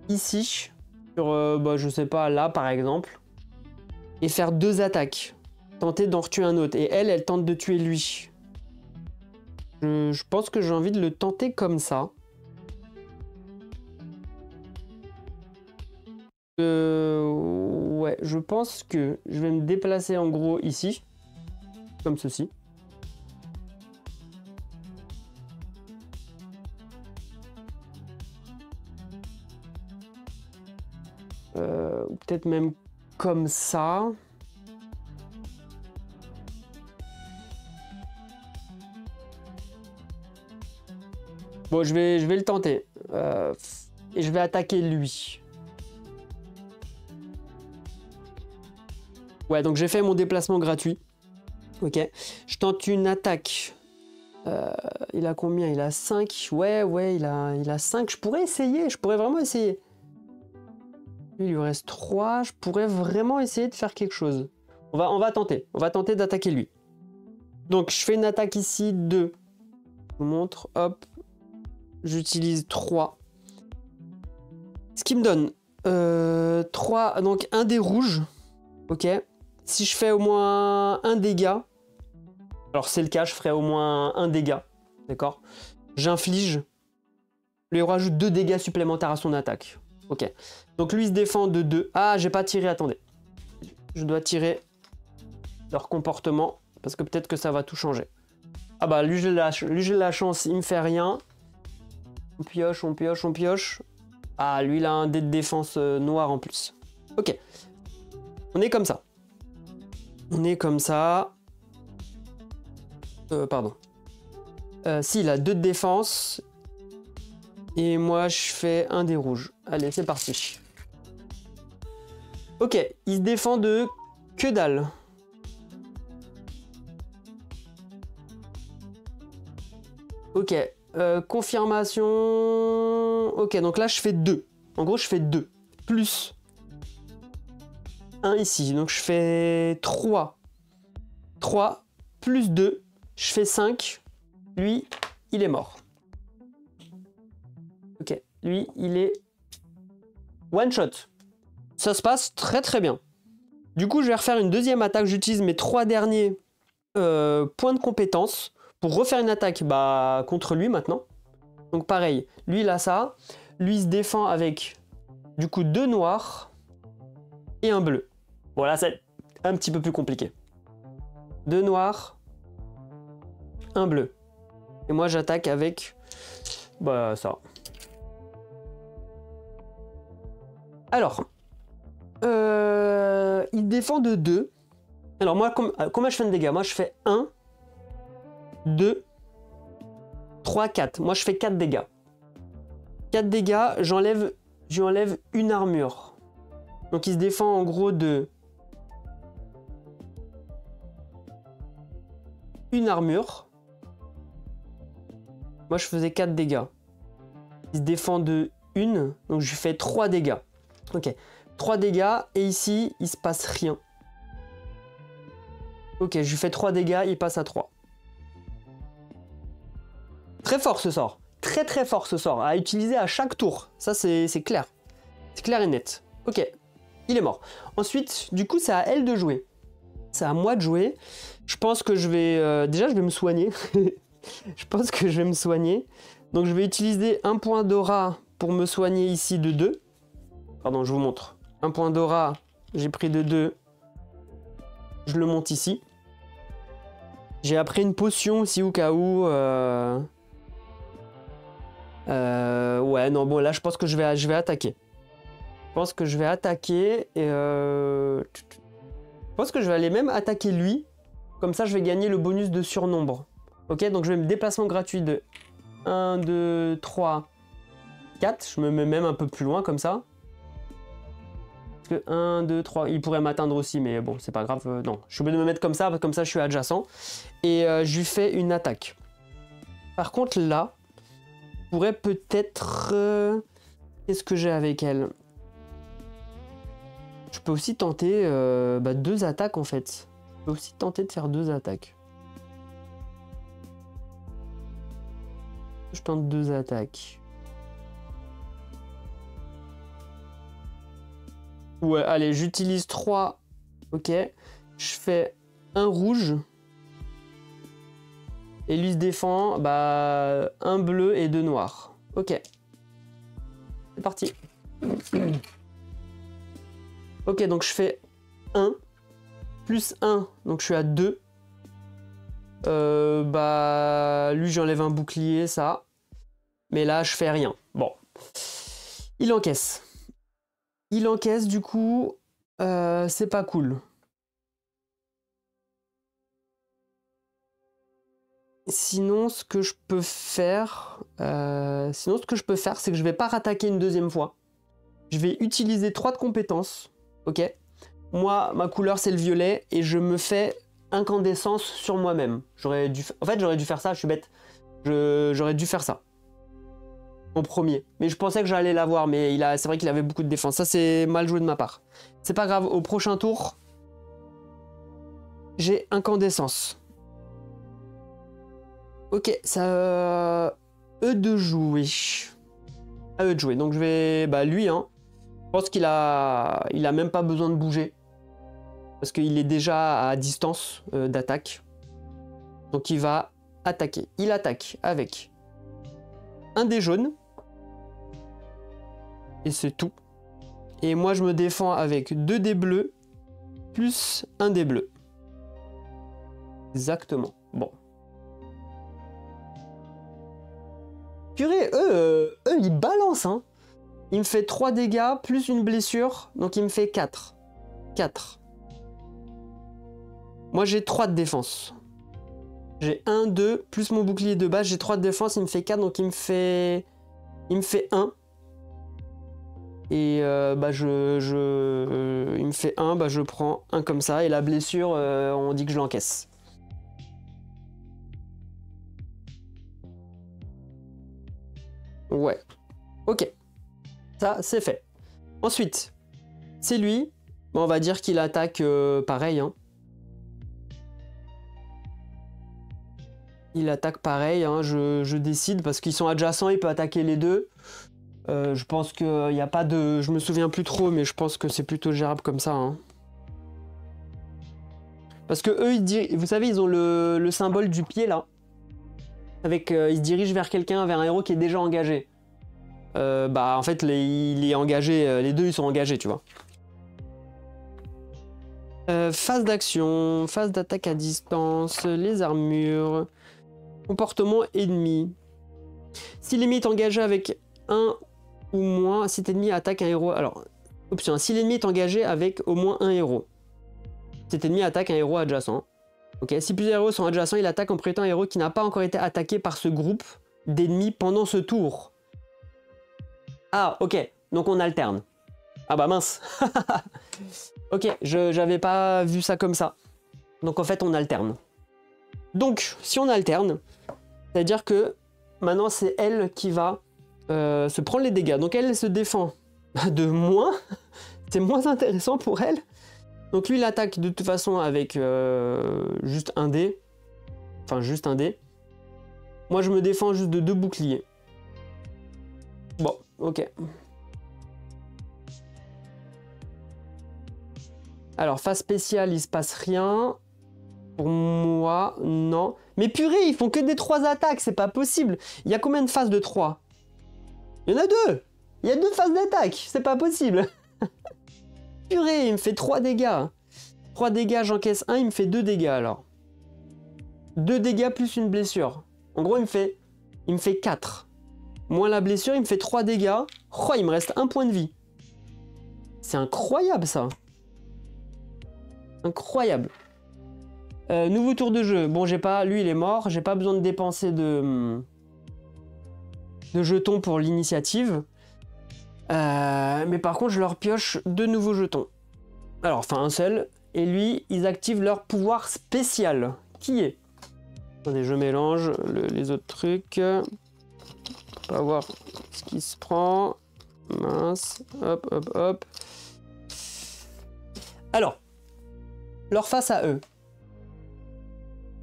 Ici. Sur, bah, je sais pas, là, par exemple. Et faire 2 attaques. Tenter d'en retuer un autre. Et elle tente de tuer lui. Je pense que j'ai envie de le tenter comme ça. Ouais, je pense que je vais me déplacer en gros ici, comme ceci. Ou peut-être même comme ça. Bon, je vais le tenter. Et je vais attaquer lui. Ouais, donc j'ai fait mon déplacement gratuit. Ok. Je tente une attaque. Il a combien? Il a 5. Ouais, il a 5. Je pourrais essayer. Je pourrais vraiment essayer. Il lui reste 3. Je pourrais vraiment essayer de faire quelque chose. On va tenter. On va tenter d'attaquer lui. Donc, je fais une attaque ici. 2. Je vous montre. Hop. J'utilise 3. Ce qui me donne 3. Donc, un dé rouge. Ok. Si je fais au moins un dégât, alors c'est le cas, je ferai au moins un dégât, d'accord? J'inflige, lui rajoute 2 dégâts supplémentaires à son attaque. Ok. Donc lui se défend de 2. Ah, j'ai pas tiré, attendez. Je dois tirer leur comportement, parce que peut-être que ça va tout changer. Ah bah lui j'ai la chance, il me fait rien. On pioche. Ah, lui il a un dé de défense noir en plus. Ok. On est comme ça. Pardon. Si, il a 2 de défense. Et moi, je fais un dé rouge. Allez, c'est parti. Ok, il se défend de que dalle. Ok, confirmation. Ok, donc là, je fais 2. En gros, je fais 2. Plus 1 ici. Donc je fais 3. 3 plus 2. Je fais 5. Lui, il est mort. Ok, lui, il est one shot. Ça se passe très très bien. Du coup, je vais refaire une deuxième attaque. J'utilise mes 3 derniers points de compétence pour refaire une attaque contre lui maintenant. Donc pareil, lui il a ça. Lui il se défend avec du coup 2 noirs et un bleu. Voilà, c'est un petit peu plus compliqué. 2 noirs, un bleu. Et moi j'attaque avec ça. Alors, il défend de 2. Alors moi, combien je fais de dégâts? Moi je fais 1, 2, 3, 4. Moi je fais 4 dégâts. 4 dégâts, je lui enlève une armure. Donc il se défend en gros de une armure. Moi je faisais 4 dégâts. Il se défend de une, donc je lui fais 3 dégâts. Ok, 3 dégâts et ici il se passe rien. Ok, je lui fais 3 dégâts, il passe à 3. Très fort ce sort. Très très fort ce sort. À utiliser à chaque tour. Ça c'est clair. C'est clair et net. Ok, il est mort. Ensuite, du coup, c'est à elle de jouer. C'est à moi de jouer. Je pense que je vais... déjà, je vais me soigner. Je pense que je vais me soigner. Donc, je vais utiliser un point d'aura pour me soigner ici de 2. Pardon, je vous montre. Un point d'aura, j'ai pris de 2. Je le monte ici. J'ai appris une potion aussi au cas où. Ouais, non, bon, là, je pense que je vais attaquer. Je pense que je vais attaquer et je pense que je vais aller même attaquer lui. Comme ça, je vais gagner le bonus de surnombre. Ok, donc je vais me déplacement gratuit de 1, 2, 3, 4. Je me mets même un peu plus loin comme ça. Parce que 1, 2, 3, il pourrait m'atteindre aussi, mais bon, c'est pas grave. Non, je suis obligé de me mettre comme ça je suis adjacent. Et je lui fais une attaque. Par contre, là, je pourrais peut-être... Qu'est-ce que j'ai avec elle? Je peux aussi tenter 2 attaques en fait. Je peux aussi tenter de faire 2 attaques. Je tente 2 attaques. Ouais, allez, j'utilise 3. Ok. Je fais un rouge. Et lui se défend un bleu et 2 noirs. Ok. C'est parti. Ok, donc je fais 1, plus 1, donc je suis à 2. Lui j'enlève un bouclier, ça. Mais là, je fais rien. Bon. Il encaisse. Il encaisse, du coup, c'est pas cool. Sinon, ce que je peux faire, c'est que je vais pas rattaquer une deuxième fois. Je vais utiliser 3 de compétences. Ok. Moi, ma couleur, c'est le violet et je me fais incandescence sur moi-même. En fait, j'aurais dû faire ça, je suis bête. J'aurais dû faire ça. En premier. Mais je pensais que j'allais l'avoir, mais c'est vrai qu'il avait beaucoup de défense. Ça, c'est mal joué de ma part. C'est pas grave, au prochain tour, j'ai incandescence. Ok, ça... eux de jouer. À eux de jouer. Donc je vais... lui, hein. Je pense qu'il a même pas besoin de bouger. Parce qu'il est déjà à distance d'attaque. Donc il va attaquer. Il attaque avec un dé jaune. Et c'est tout. Et moi je me défends avec 2 dés bleus plus un dé bleu. Exactement. Bon. Purée, eux ils balancent, hein. Il me fait 3 dégâts plus une blessure. Donc il me fait 4. 4. Moi j'ai 3 de défense. J'ai 1, 2, plus mon bouclier de base, j'ai 3 de défense, il me fait 4, donc il me fait 1. Et il me fait 1, je prends 1 comme ça, et la blessure, on dit que je l'encaisse. Ouais. Ok. Ça, c'est fait. Ensuite, c'est lui. Bon, on va dire qu'il attaque pareil. Hein. Il attaque pareil, hein, je décide, parce qu'ils sont adjacents, il peut attaquer les deux. Je pense qu'il n'y a pas de... Je me souviens plus trop, mais je pense que c'est plutôt gérable comme ça. Hein. Parce que eux, vous savez, ils ont le symbole du pied, là. Avec, ils se dirigent vers quelqu'un, vers un héros qui est déjà engagé. Bah, en fait, il est engagé, les deux, ils sont engagés, tu vois. Phase d'action, phase d'attaque à distance, les armures, comportement ennemi. Si l'ennemi est engagé avec un ou moins, cet ennemi attaque un héros. Alors, option 1, si l'ennemi est engagé avec au moins un héros, cet ennemi attaque un héros adjacent. Ok, si plusieurs héros sont adjacents, il attaque en prêtant un héros qui n'a pas encore été attaqué par ce groupe d'ennemis pendant ce tour. Ah, ok, donc on alterne. Ah bah mince. Ok, j'avais pas vu ça comme ça. Donc en fait, on alterne. Donc, si on alterne, c'est-à-dire que maintenant, c'est elle qui va se prendre les dégâts. Donc elle se défend de moins. C'est moins intéressant pour elle. Donc lui, il attaque de toute façon avec juste un dé. Enfin, juste un dé. Moi, je me défends juste de 2 boucliers. Bon, ok. Alors, phase spéciale, il se passe rien. Pour moi, non. Mais purée, ils font que des 3 attaques, c'est pas possible. Il y a combien de phases de 3? Il y en a 2. Il y a 2 phases d'attaque, c'est pas possible. Purée, il me fait 3 dégâts. 3 dégâts, j'encaisse 1, il me fait 2 dégâts alors. 2 dégâts plus une blessure. En gros, il me fait 4. Moins la blessure, il me fait 3 dégâts. Oh, il me reste 1 point de vie. C'est incroyable ça. Incroyable. Nouveau tour de jeu. Bon, lui il est mort. J'ai pas besoin de dépenser de jetons pour l'initiative. Mais par contre, je leur pioche 2 nouveaux jetons. Alors, enfin un seul. Et lui, ils activent leur pouvoir spécial. Qui est? Attendez, je mélange les autres trucs. On va voir ce qui se prend. Mince. Hop, hop, hop. Alors, leur face à eux.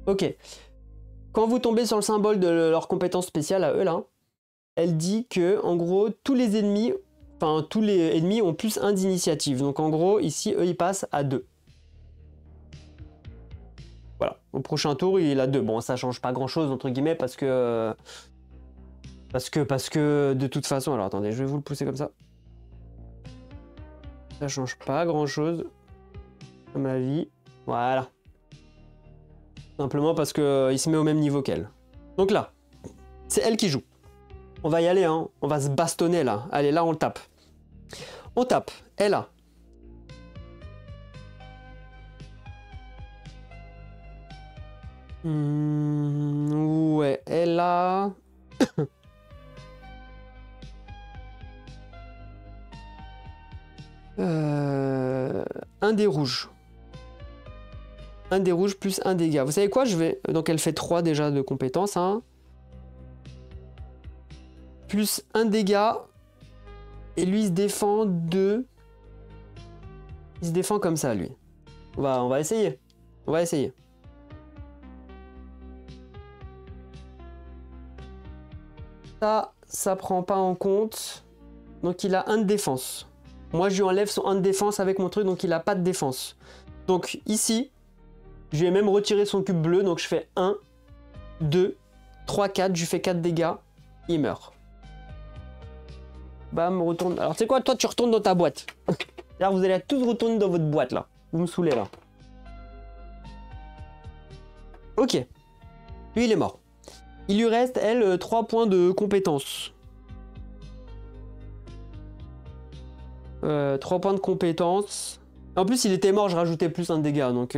Ok. Quand vous tombez sur le symbole de leur compétence spéciale à eux, là, elle dit que, en gros, tous les ennemis ont plus 1 d'initiative. Donc, en gros, ici, eux, ils passent à 2. Voilà. Au prochain tour, il a 2. Bon, ça change pas grand-chose, entre guillemets, parce que de toute façon... Alors, attendez, je vais vous le pousser comme ça. Ça change pas grand-chose, à ma vie. Voilà. Simplement parce qu'il se met au même niveau qu'elle. Donc là, c'est elle qui joue. On va y aller, hein. On va se bastonner, là. Allez, là, on le tape. On tape. Elle a. Ouais, elle a... un dé rouge. Un dé rouge plus un dégât. Vous savez quoi? Donc elle fait 3 déjà de compétences. Hein. Plus un dégât. Et lui, il se défend de... Il se défend comme ça, lui. On va essayer. On va essayer. Ça prend pas en compte. Donc il a 1 de défense. Moi, je lui enlève son 1 de défense avec mon truc, donc il a pas de défense. Donc ici, je vais même retirer son cube bleu, donc je fais 1, 2, 3, 4, je lui fais 4 dégâts, il meurt. Bam, retourne. Alors, tu sais quoi, toi, tu retournes dans ta boîte. Là, vous allez tous retourner dans votre boîte, là. Vous me saoulez, là. Ok. Lui, il est mort. Il lui reste, elle, 3 points de compétence. 3 points de compétence. En plus, il était mort, je rajoutais plus 1 dégât. Donc,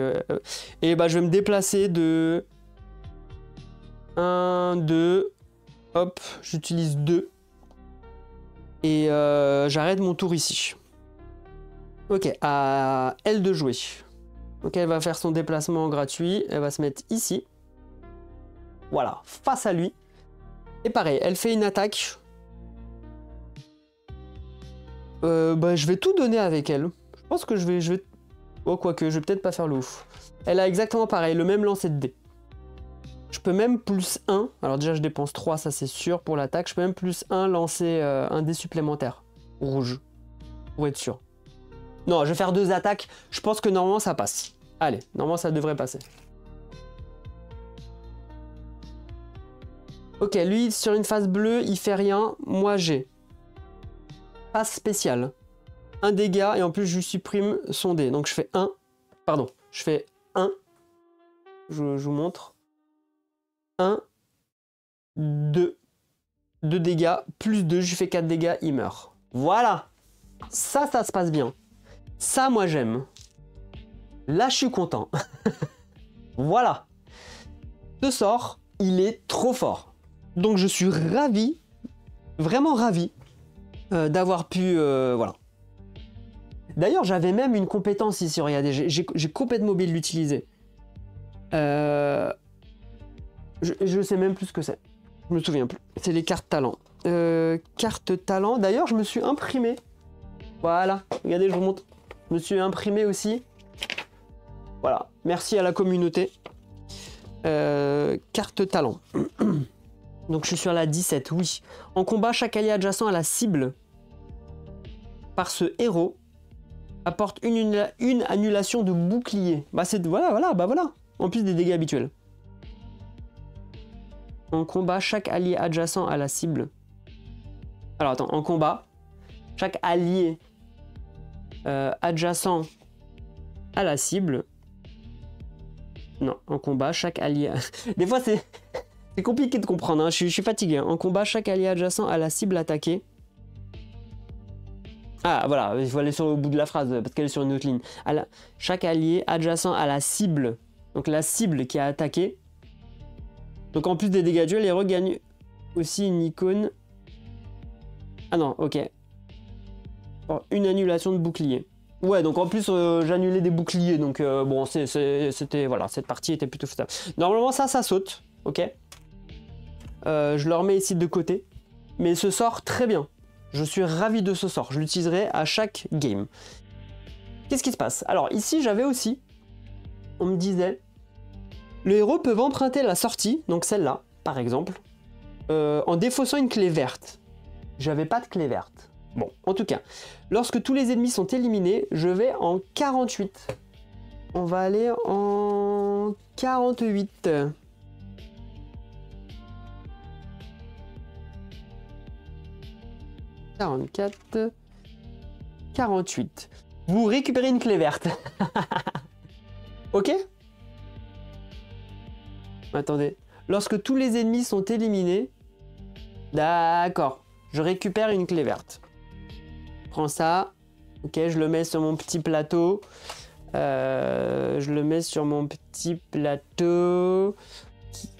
et bah, je vais me déplacer de 1, 2. Hop, j'utilise 2. Et j'arrête mon tour ici. Ok, à elle de jouer. Donc, elle va faire son déplacement gratuit. Elle va se mettre ici. Voilà, face à lui. Et pareil, elle fait une attaque. Bah, je vais tout donner avec elle. Je pense que je vais... Oh, quoique, je vais peut-être pas faire le ouf. Elle a exactement pareil, le même lancer de dés. Je peux même plus 1. Alors déjà, je dépense 3, ça c'est sûr pour l'attaque. Je peux même plus 1 lancer un dé supplémentaire. Rouge. Pour être sûr. Non, je vais faire 2 attaques. Je pense que normalement, ça passe. Allez, normalement, ça devrait passer. Ok, lui, sur une phase bleue, il fait rien. Moi, j'ai phase spéciale. Un dégât et en plus, je lui supprime son dé. Donc, je fais 1. Pardon, je fais 1. Je vous montre. 1, 2. 2 dégâts, plus 2, je lui fais 4 dégâts, il meurt. Voilà. Ça se passe bien. Ça, moi, j'aime. Là, je suis content. Voilà. Ce sort, il est trop fort. Donc, je suis ravi, vraiment ravi, d'avoir pu... voilà. D'ailleurs, j'avais même une compétence ici, regardez, j'ai complètement oublié de l'utiliser. Je sais même plus ce que c'est. Je me souviens plus. C'est les cartes talent. Cartes talent. D'ailleurs, je me suis imprimé. Voilà. Regardez, je vous montre. Je me suis imprimé aussi. Voilà. Merci à la communauté. Carte talent. Donc, je suis sur la 17. Oui. En combat, chaque allié adjacent à la cible par ce héros apporte une annulation de bouclier. Bah, c'est... Voilà. Bah, voilà. En plus des dégâts habituels. En combat, chaque allié adjacent à la cible. Alors attends, en combat, chaque allié adjacent à la cible. Non, en combat, chaque allié. Des fois, c'est compliqué de comprendre, hein. Je suis fatigué. Hein. En combat, chaque allié adjacent à la cible attaquée. Ah, voilà, il faut aller sur le bout de la phrase parce qu'elle est sur une autre ligne. Chaque allié adjacent à la cible, donc la cible qui a attaqué. Donc en plus des dégâts de jeu, les héros gagnent aussi une icône. Ah non, ok. Oh, une annulation de bouclier. Ouais, donc en plus j'annulais des boucliers, donc bon, c'était voilà, cette partie était plutôt faisable. Normalement ça saute, ok. Je le remets ici de côté, mais ce sort très bien. Je suis ravi de ce sort. Je l'utiliserai à chaque game. Qu'est-ce qui se passe? Alors ici j'avais aussi, on me disait. Le héros peut emprunter la sortie, donc celle-là, par exemple, en défaussant une clé verte. J'avais pas de clé verte. Bon, en tout cas, lorsque tous les ennemis sont éliminés, je vais en 48. On va aller en 48. « 44... 48. Vous récupérez une clé verte. Ok? Attendez. Lorsque tous les ennemis sont éliminés... D'accord. Je récupère une clé verte. Je prends ça. Ok, je le mets sur mon petit plateau. Je le mets sur mon petit plateau.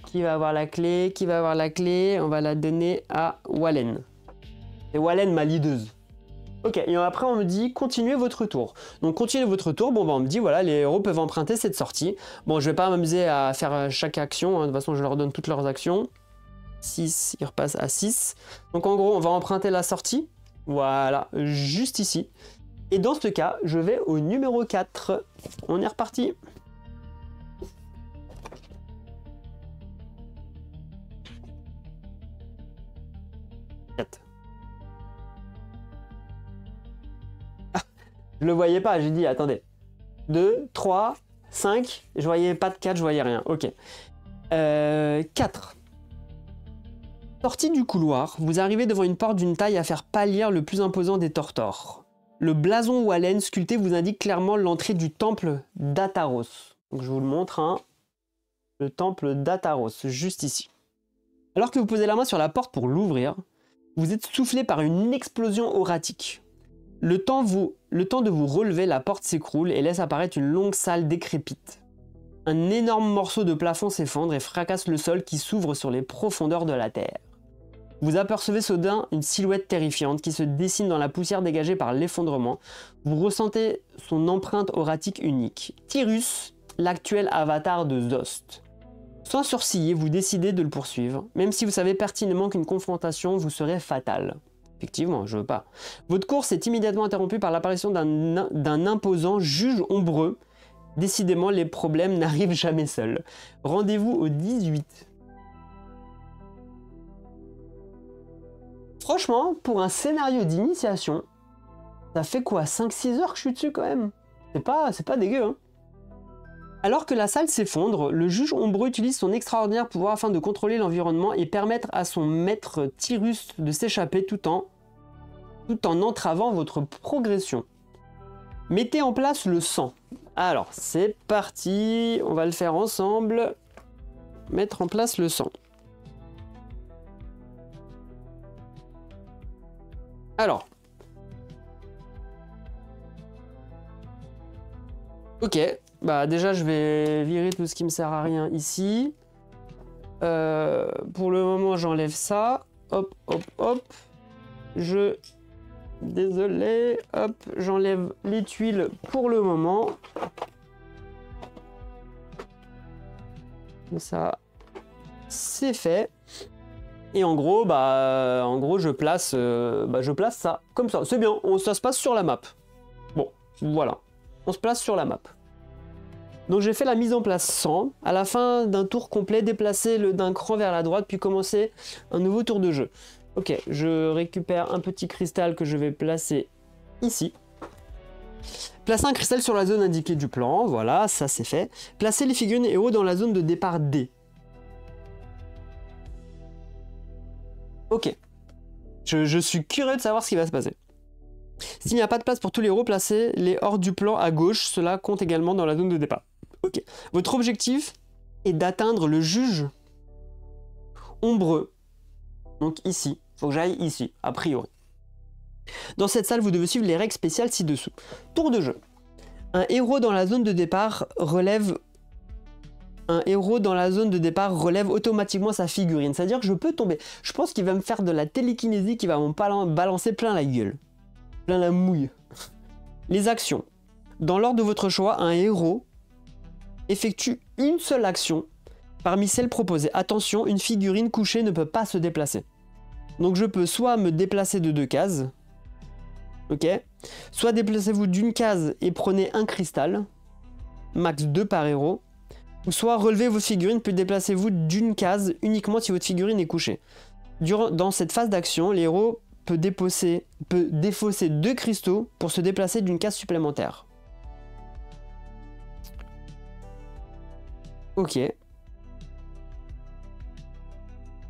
Qui va avoir la clé? Qui va avoir la clé? On va la donner à Wallen. C'est Wallen, ma leaduse. Ok, et après on me dit continuez votre tour. Donc continuez votre tour, bon bah on me dit voilà, les héros peuvent emprunter cette sortie. Bon, je vais pas m'amuser à faire chaque action, hein. De toute façon je leur donne toutes leurs actions. 6, ils repassent à 6. Donc en gros on va emprunter la sortie, voilà, juste ici. Et dans ce cas, je vais au numéro 4. On est reparti. Je le voyais pas, j'ai dit, attendez. 2, 3, 5, je voyais pas de 4, je voyais rien. Ok. 4. Sortie du couloir, vous arrivez devant une porte d'une taille à faire pâlir le plus imposant des tortors. Le blason Wallen sculpté vous indique clairement l'entrée du temple d'Ataros. Donc je vous le montre, hein. Le temple d'Ataros, juste ici. Alors que vous posez la main sur la porte pour l'ouvrir, vous êtes soufflé par une explosion auratique. Le temps de vous relever, la porte s'écroule et laisse apparaître une longue salle décrépite. Un énorme morceau de plafond s'effondre et fracasse le sol qui s'ouvre sur les profondeurs de la terre. Vous apercevez soudain une silhouette terrifiante qui se dessine dans la poussière dégagée par l'effondrement. Vous ressentez son empreinte auratique unique. Tyrus, l'actuel avatar de Zost. Sans sourciller, vous décidez de le poursuivre, même si vous savez pertinemment qu'une confrontation vous serait fatale. Effectivement, je veux pas. Votre course est immédiatement interrompue par l'apparition d'un imposant juge ombreux. Décidément, les problèmes n'arrivent jamais seuls. Rendez-vous au 18. Franchement, pour un scénario d'initiation, ça fait quoi, 5-6 heures que je suis dessus quand même? C'est pas dégueu, hein. Alors que la salle s'effondre, le juge ombreux utilise son extraordinaire pouvoir afin de contrôler l'environnement et permettre à son maître Tyrus de s'échapper tout en entravant votre progression. Mettez en place le sang. Alors, c'est parti, on va le faire ensemble. Mettre en place le sang. Alors. Ok, bah déjà je vais virer tout ce qui me sert à rien ici. Pour le moment j'enlève ça. Hop, hop, hop. Désolé, hop, j'enlève les tuiles pour le moment. Ça, c'est fait. Et en gros, je place ça comme ça. C'est bien, ça se passe sur la map. Bon, voilà, on se place sur la map. Donc j'ai fait la mise en place 100. À la fin d'un tour complet, déplacer d'un cran vers la droite, puis commencer un nouveau tour de jeu. Ok, je récupère un petit cristal que je vais placer ici. Placer un cristal sur la zone indiquée du plan, voilà, ça c'est fait. Placer les figurines héros dans la zone de départ D. Ok. Je suis curieux de savoir ce qui va se passer. S'il n'y a pas de place pour tous les héros, placez les hors du plan à gauche. Cela compte également dans la zone de départ. Ok. Votre objectif est d'atteindre le juge ombreux. Donc ici. Il faut que j'aille ici, a priori. Dans cette salle, vous devez suivre les règles spéciales ci-dessous. Tour de jeu. Un héros dans la zone de départ relève automatiquement sa figurine. C'est-à-dire que je peux tomber. Je pense qu'il va me faire de la télékinésie qui va me balancer plein la gueule. Plein la mouille. Les actions. Dans l'ordre de votre choix, un héros effectue une seule action parmi celles proposées. Attention, une figurine couchée ne peut pas se déplacer. Donc je peux soit me déplacer de 2 cases. Ok. Soit déplacez-vous d'une case et prenez un cristal. Max 2 par héros. Ou soit relevez vos figurines puis déplacez-vous d'une case uniquement si votre figurine est couchée. Dans cette phase d'action, les héros peut défausser 2 cristaux pour se déplacer d'une case supplémentaire. Ok.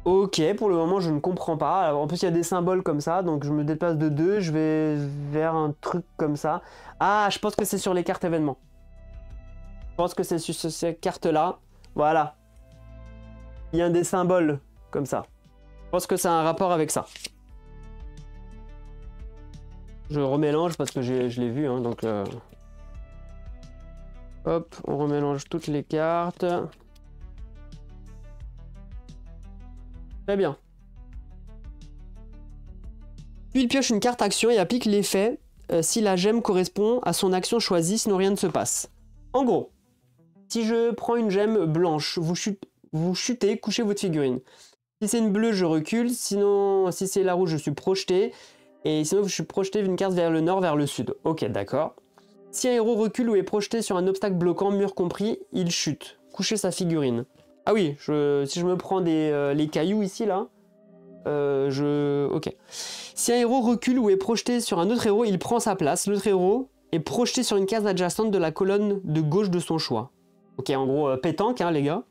Ok, pour le moment je ne comprends pas. Alors, en plus il y a des symboles comme ça, donc je me déplace de 2, je vais vers un truc comme ça. Ah, je pense que c'est sur les cartes événements. Je pense que c'est sur ces cartes-là. Voilà. Il y a des symboles comme ça. Je pense que ça a un rapport avec ça. Je remélange parce que je l'ai vu, hein, donc... Hop, on remélange toutes les cartes. Très bien. Puis il pioche une carte action et applique l'effet si la gemme correspond à son action choisie, sinon rien ne se passe. En gros, si je prends une gemme blanche, vous chutez, couchez votre figurine. Si c'est une bleue, je recule, sinon si c'est la rouge, je suis projeté. Et sinon, je suis projeté d'une carte vers le nord, vers le sud. Ok, d'accord. Si un héros recule ou est projeté sur un obstacle bloquant, mur compris, il chute. Couchez sa figurine. Ah oui, si je me prends les cailloux ici, là, ok. Si un héros recule ou est projeté sur un autre héros, il prend sa place. L'autre héros est projeté sur une case adjacente de la colonne de gauche de son choix. Ok, en gros, pétanque, hein, les gars.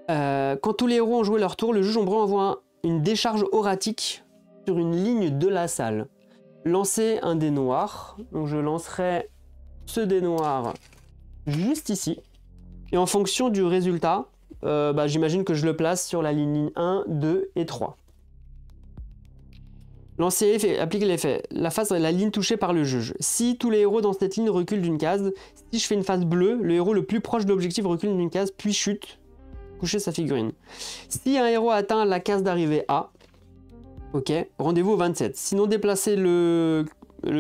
Quand tous les héros ont joué leur tour, le juge ombreux envoie une décharge auratique sur une ligne de la salle. Lancez un dé noir. Donc je lancerai ce dé noir juste ici. Et en fonction du résultat, j'imagine que je le place sur la ligne 1, 2 et 3. Lancez l'effet, appliquez l'effet. La ligne touchée par le juge. Si tous les héros dans cette ligne reculent d'une case, si je fais une phase bleue, le héros le plus proche de l'objectif recule d'une case, puis chute. Coucher sa figurine. Si un héros atteint la case d'arrivée A, ok, rendez-vous au 27. Sinon, déplacez le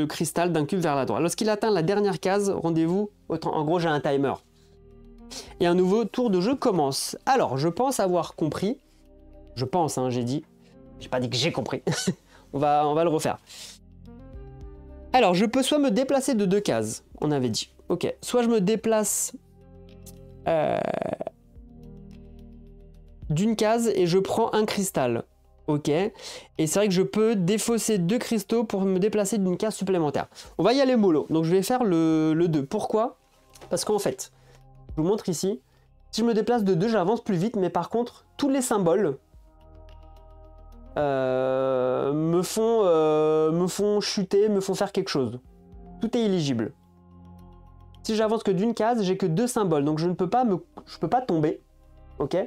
cristal d'un cube vers la droite. Lorsqu'il atteint la dernière case, rendez-vous au temps. En gros, j'ai un timer. Et un nouveau tour de jeu commence. Alors, je pense avoir compris. Je pense, hein, j'ai dit. J'ai pas dit que j'ai compris. on va le refaire. Alors, je peux soit me déplacer de 2 cases, on avait dit. Ok. Soit je me déplace d'une case et je prends un cristal. Ok. Et c'est vrai que je peux défausser 2 cristaux pour me déplacer d'une case supplémentaire. On va y aller mollo. Donc, je vais faire le 2. Pourquoi? Parce qu'en fait, je vous montre ici. Si je me déplace de 2, j'avance plus vite. Mais par contre, tous les symboles me font chuter, me font faire quelque chose. Tout est éligible. Si j'avance que d'une case, j'ai que 2 symboles, donc je peux pas tomber. Ok.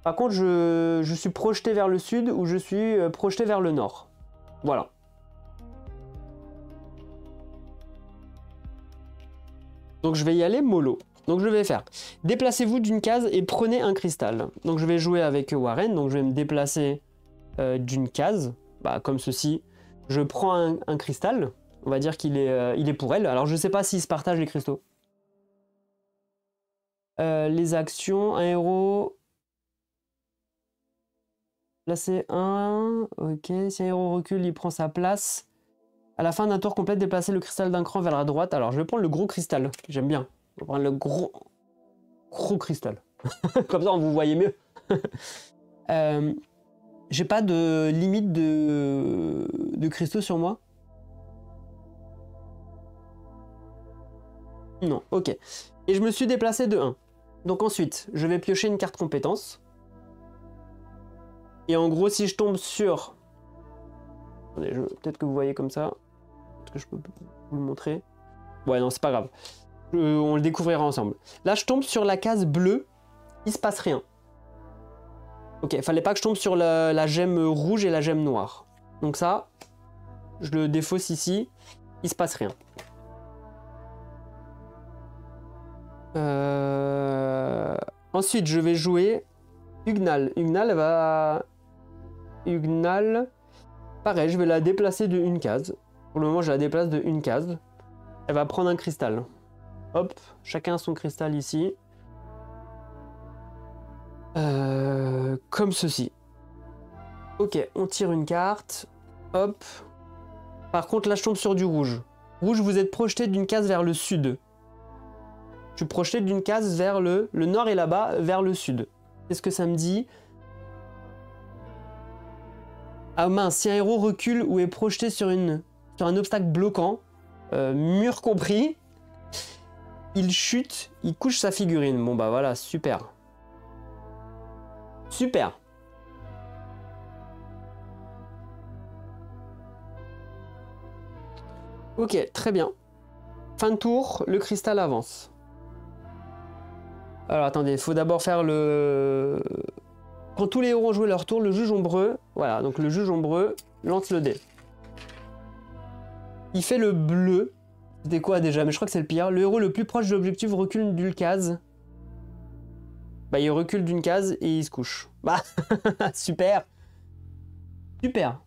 Par contre, je suis projeté vers le sud ou je suis projeté vers le nord. Voilà. Donc je vais y aller mollo. Donc je vais faire. Déplacez-vous d'une case et prenez un cristal. Donc je vais jouer avec Warren, donc je vais me déplacer d'une case, comme ceci. Je prends un cristal, on va dire qu'il est pour elle. Alors je sais pas s'ils se partagent les cristaux. Les actions, un héros... Placer un... Ok, si un héros recule, il prend sa place. À la fin d'un tour complet, déplacer le cristal d'un cran vers la droite. Alors je vais prendre le gros cristal, j'aime bien. Je vais prendre le gros cristal. Comme ça on vous voyez mieux. J'ai pas de limite de cristaux sur moi. Non, ok. Et je me suis déplacé de 1. Donc ensuite, je vais piocher une carte compétence. Et en gros, si je tombe sur... Attendez, peut-être que vous voyez comme ça. Est-ce que je peux vous le montrer? Ouais, non, c'est pas grave. On le découvrira ensemble. Là, je tombe sur la case bleue. Il se passe rien. Ok, il fallait pas que je tombe sur la gemme rouge et la gemme noire. Donc ça, je le défausse ici. Il se passe rien. Ensuite, je vais jouer Ugnal. Ugnal, pareil, je vais la déplacer de 1 case. Pour le moment, je la déplace de 1 case. Elle va prendre un cristal. Hop, chacun son cristal ici. Comme ceci. Ok, on tire une carte. Hop. Par contre, là, je tombe sur du rouge. Rouge, vous êtes projeté d'une case vers le sud. Je suis projeté d'une case vers le nord et là-bas, vers le sud. Qu'est-ce que ça me dit? Ah mince, si un héros recule ou est projeté sur un obstacle bloquant, mur compris, il chute, il couche sa figurine. Bon bah voilà, super. Super. Ok, très bien. Fin de tour, le cristal avance. Alors attendez, il faut d'abord faire le... Quand tous les héros ont joué leur tour, le juge ombreux, voilà, donc le juge ombreux lance le dé. Il fait le bleu. C'était quoi déjà? Mais je crois que c'est le pire. Le héros le plus proche de l'objectif recule d'une case. Bah il recule d'une case et il se couche. Bah super. Super.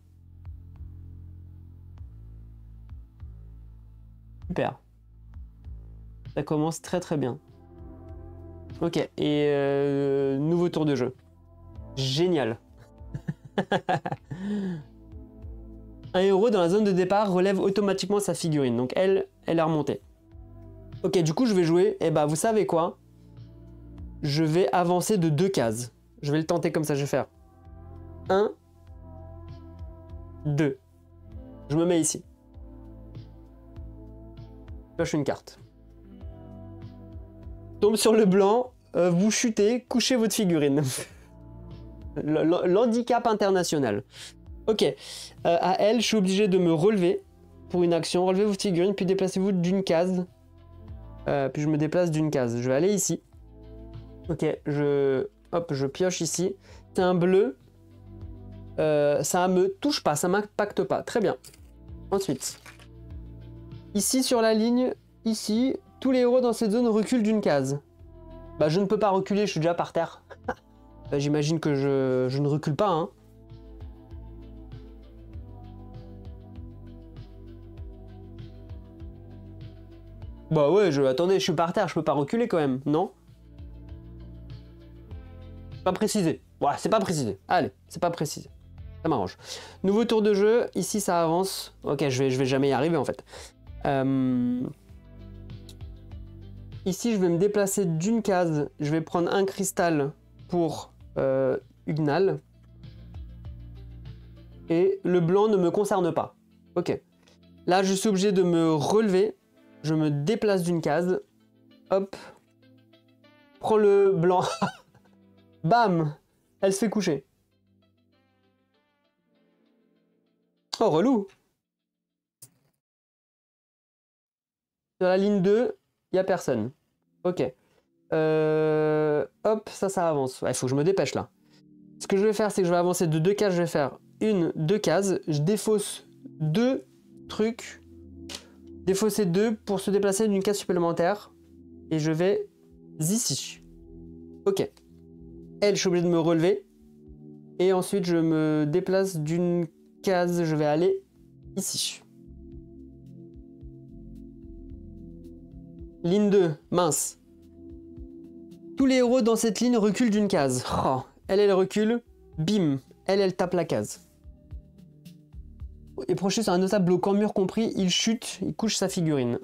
Super. Ça commence très très bien. Ok, et nouveau tour de jeu. Génial. Un héros dans la zone de départ relève automatiquement sa figurine. Donc elle a remonté. Ok, du coup je vais jouer. Et bah vous savez quoi? Je vais avancer de 2 cases. Je vais le tenter comme ça, je vais faire 1, 2. Je me mets ici. Je pioche une carte. Tombe sur le blanc, vous chutez, couchez votre figurine. L'handicap international. Ok, à elle, je suis obligé de me relever pour une action. Relevez votre figurine, puis déplacez-vous d'une case. Puis je me déplace d'une case. Je vais aller ici. Ok, je pioche ici. C'est un bleu. Ça me touche pas, ça m'impacte pas. Très bien. Ensuite, ici sur la ligne, ici, tous les héros dans cette zone reculent d'une case. Bah je ne peux pas reculer, je suis déjà par terre. J'imagine que je ne recule pas, hein. Bah ouais, attendez, je suis par terre, je peux pas reculer quand même, non? Pas précisé. Ouais, c'est pas précisé. Allez, c'est pas précisé. Ça m'arrange. Nouveau tour de jeu. Ici, ça avance. Ok, je vais jamais y arriver, en fait. Ici, je vais me déplacer d'une case. Je vais prendre un cristal pour Ugnal. Et le blanc ne me concerne pas. Ok. Là, je suis obligé de me relever. Je me déplace d'une case. Hop. Prends le blanc. Bam. Elle se fait coucher. Oh, relou. Sur la ligne 2, il n'y a personne. Ok. Hop, ça avance. Il faut que je me dépêche là. Ce que je vais faire, c'est que je vais avancer de 2 cases. Je vais faire 2 cases. Je défausse 2 trucs. Défausser 2 pour se déplacer d'une case supplémentaire. Et je vais ici. Ok. Elle, je suis obligé de me relever. Et ensuite, je me déplace d'une case. Je vais aller ici. Ligne 2, mince. Tous les héros dans cette ligne reculent d'une case. Oh, elle recule. Bim. Elle tape la case. Et projeté sur un notable bloquant, mur compris, il chute, il couche sa figurine.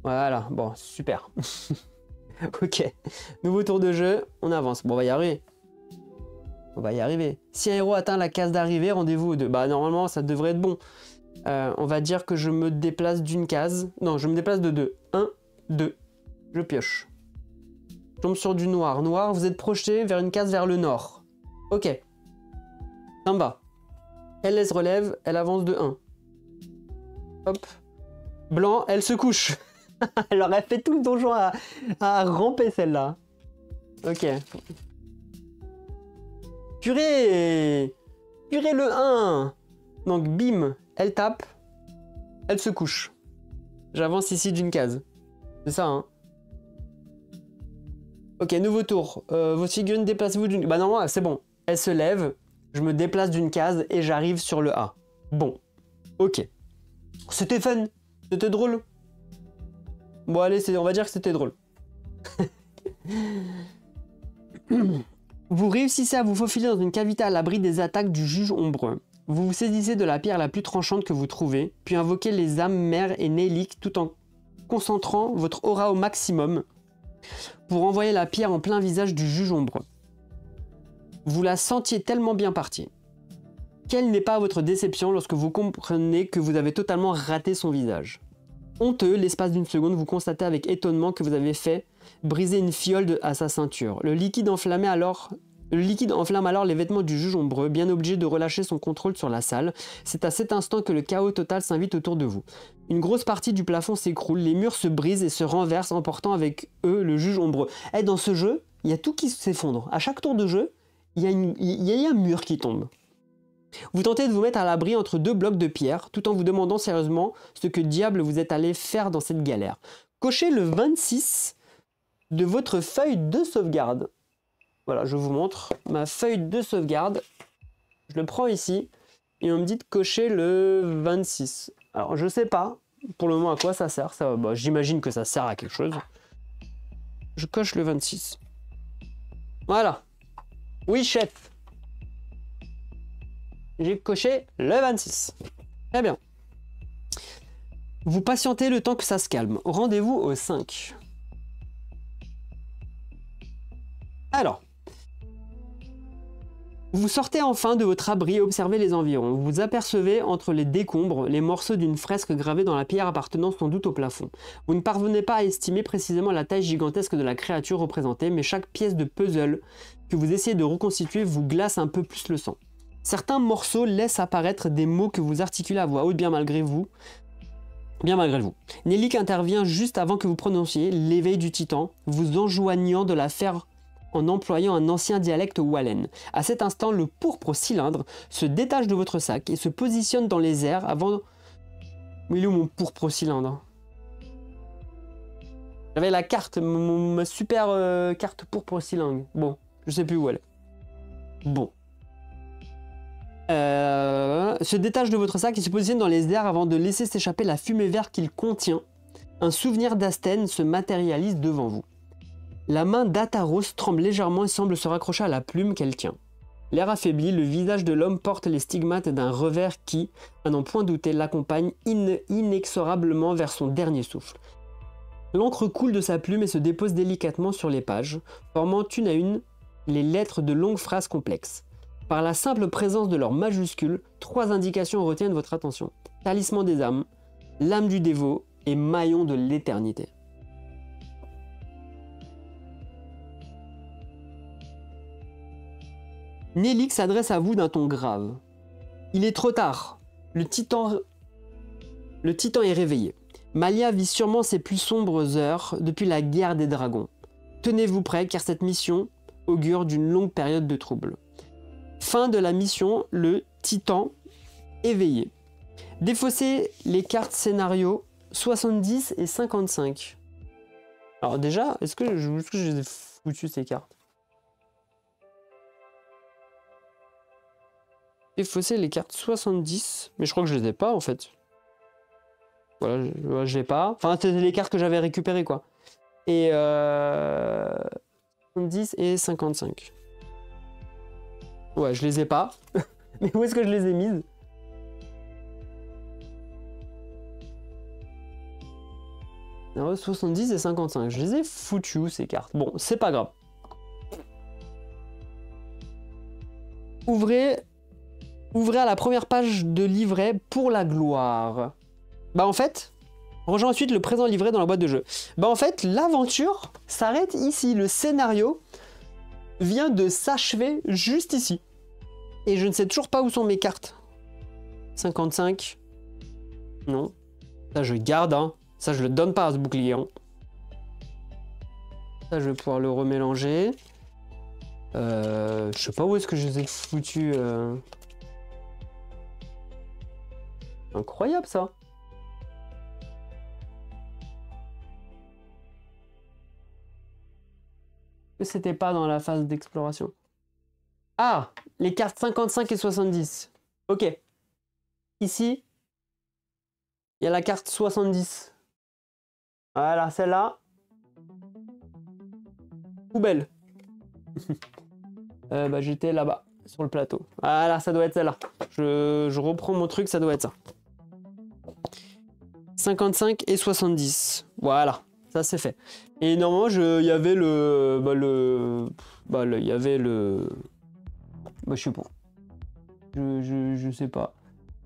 Voilà, bon, super. Ok. Nouveau tour de jeu, on avance. Bon, on va y arriver. On va y arriver. Si un héros atteint la case d'arrivée, rendez-vous aux 2. Bah, normalement, ça devrait être bon. On va dire que je me déplace d'une case. Non, je me déplace de 2. 1, 2. Je pioche. Je tombe sur du noir. Noir, vous êtes projeté vers une case vers le nord. Ok. Ça me va. Elle se relève, elle avance de 1. Hop. Blanc, elle se couche. Elle aurait fait tout le donjon à ramper celle-là. Ok. Purée. Purée le 1. Donc bim, elle tape. Elle se couche. J'avance ici d'une case. C'est ça, hein. Ok, nouveau tour. Votre figurine, déplacez-vous d'une... Bah normalement, c'est bon. Elle se lève, je me déplace d'une case et j'arrive sur le A. Bon. Ok. C'était fun. C'était drôle. Bon, allez, on va dire que c'était drôle. Vous réussissez à vous faufiler dans une cavité à l'abri des attaques du juge ombreux. Vous vous saisissez de la pierre la plus tranchante que vous trouvez, puis invoquez les âmes mères et Nélique tout en concentrant votre aura au maximum pour envoyer la pierre en plein visage du juge ombreux. Vous la sentiez tellement bien partie. Quelle n'est pas votre déception lorsque vous comprenez que vous avez totalement raté son visage. Honteux, l'espace d'une seconde, vous constatez avec étonnement que vous avez fait briser une fiole à sa ceinture. Le liquide enflamme alors les vêtements du juge ombreux, bien obligé de relâcher son contrôle sur la salle. C'est à cet instant que le chaos total s'invite autour de vous. Une grosse partie du plafond s'écroule, les murs se brisent et se renversent, emportant avec eux le juge ombreux. Et dans ce jeu, il y a tout qui s'effondre. À chaque tour de jeu, il y a un mur qui tombe. Vous tentez de vous mettre à l'abri entre 2 blocs de pierre, tout en vous demandant sérieusement ce que diable vous êtes allé faire dans cette galère. Cochez le 26 de votre feuille de sauvegarde. Voilà, je vous montre ma feuille de sauvegarde. Je le prends ici et on me dit de cocher le 26. Alors, je sais pas pour le moment à quoi ça sert. Bah, j'imagine que ça sert à quelque chose. Je coche le 26. Voilà. Oui, chef. J'ai coché le 26. Très bien. Vous patientez le temps que ça se calme. Rendez-vous au 5. Alors. Vous sortez enfin de votre abri et observez les environs. Vous apercevez entre les décombres les morceaux d'une fresque gravée dans la pierre appartenant sans doute au plafond. Vous ne parvenez pas à estimer précisément la taille gigantesque de la créature représentée, mais chaque pièce de puzzle que vous essayez de reconstituer vous glace un peu plus le sang. Certains morceaux laissent apparaître des mots que vous articulez à voix haute bien malgré vous. Nélique intervient juste avant que vous prononciez l'éveil du titan, vous enjoignant de la faire en employant un ancien dialecte wallen. À cet instant, le pourpre cylindre se détache de votre sac et se positionne dans les airs avant... Mais il est où mon pourpre cylindre? J'avais la carte, ma super carte pourpre cylindre. Bon, je sais plus où elle est. Bon. Se détache de votre sac et se positionne dans les airs avant de laisser s'échapper la fumée verte qu'il contient. Un souvenir d'Asten se matérialise devant vous. La main d'Ataros tremble légèrement et semble se raccrocher à la plume qu'elle tient. L'air affaibli, le visage de l'homme porte les stigmates d'un revers qui, à n'en point douter, l'accompagne inexorablement vers son dernier souffle. L'encre coule de sa plume et se dépose délicatement sur les pages, formant une à une les lettres de longues phrases complexes. Par la simple présence de leurs majuscules, 3 indications retiennent votre attention. Talisman des âmes, l'âme du dévot et maillon de l'éternité. Nélik s'adresse à vous d'un ton grave. Il est trop tard. Le titan est réveillé. Malia vit sûrement ses plus sombres heures depuis la guerre des dragons. Tenez-vous prêts car cette mission augure d'une longue période de troubles. Fin de la mission, le titan éveillé. Défaussez les cartes scénario 70 et 55. Alors déjà, est-ce que je les ai foutues ces cartes? Défausser les cartes 70, mais je crois que je les ai pas en fait. Voilà, je l'ai pas. Enfin, c'était les cartes que j'avais récupérées quoi. Et 70 et 55. Ouais, je les ai pas. Mais où est-ce que je les ai mises? Alors, 70 et 55. Je les ai foutues ces cartes. Bon, c'est pas grave. Ouvrez à la première page de livret pour la gloire. Bah en fait, rejoins ensuite le présent livret dans la boîte de jeu. Bah en fait, l'aventure s'arrête ici. Le scénario vient de s'achever juste ici. Et je ne sais toujours pas où sont mes cartes. 55. Non. Ça je garde, hein. Ça je le donne pas à ce bouclier. Hein. Ça je vais pouvoir le remélanger. Je sais pas où est-ce que je les ai foutus. Incroyable ça. Que c'était pas dans la phase d'exploration. Ah, les cartes 55 et 70. Ok. Ici, il y a la carte 70. Voilà, celle-là. Poubelle. Bah, j'étais là-bas, sur le plateau. Voilà, ça doit être celle-là. Je reprends mon truc, ça doit être ça. 55 et 70. Voilà, ça c'est fait. Et normalement, il y avait le... il y avait le... Bah, je sais pas. Je sais pas.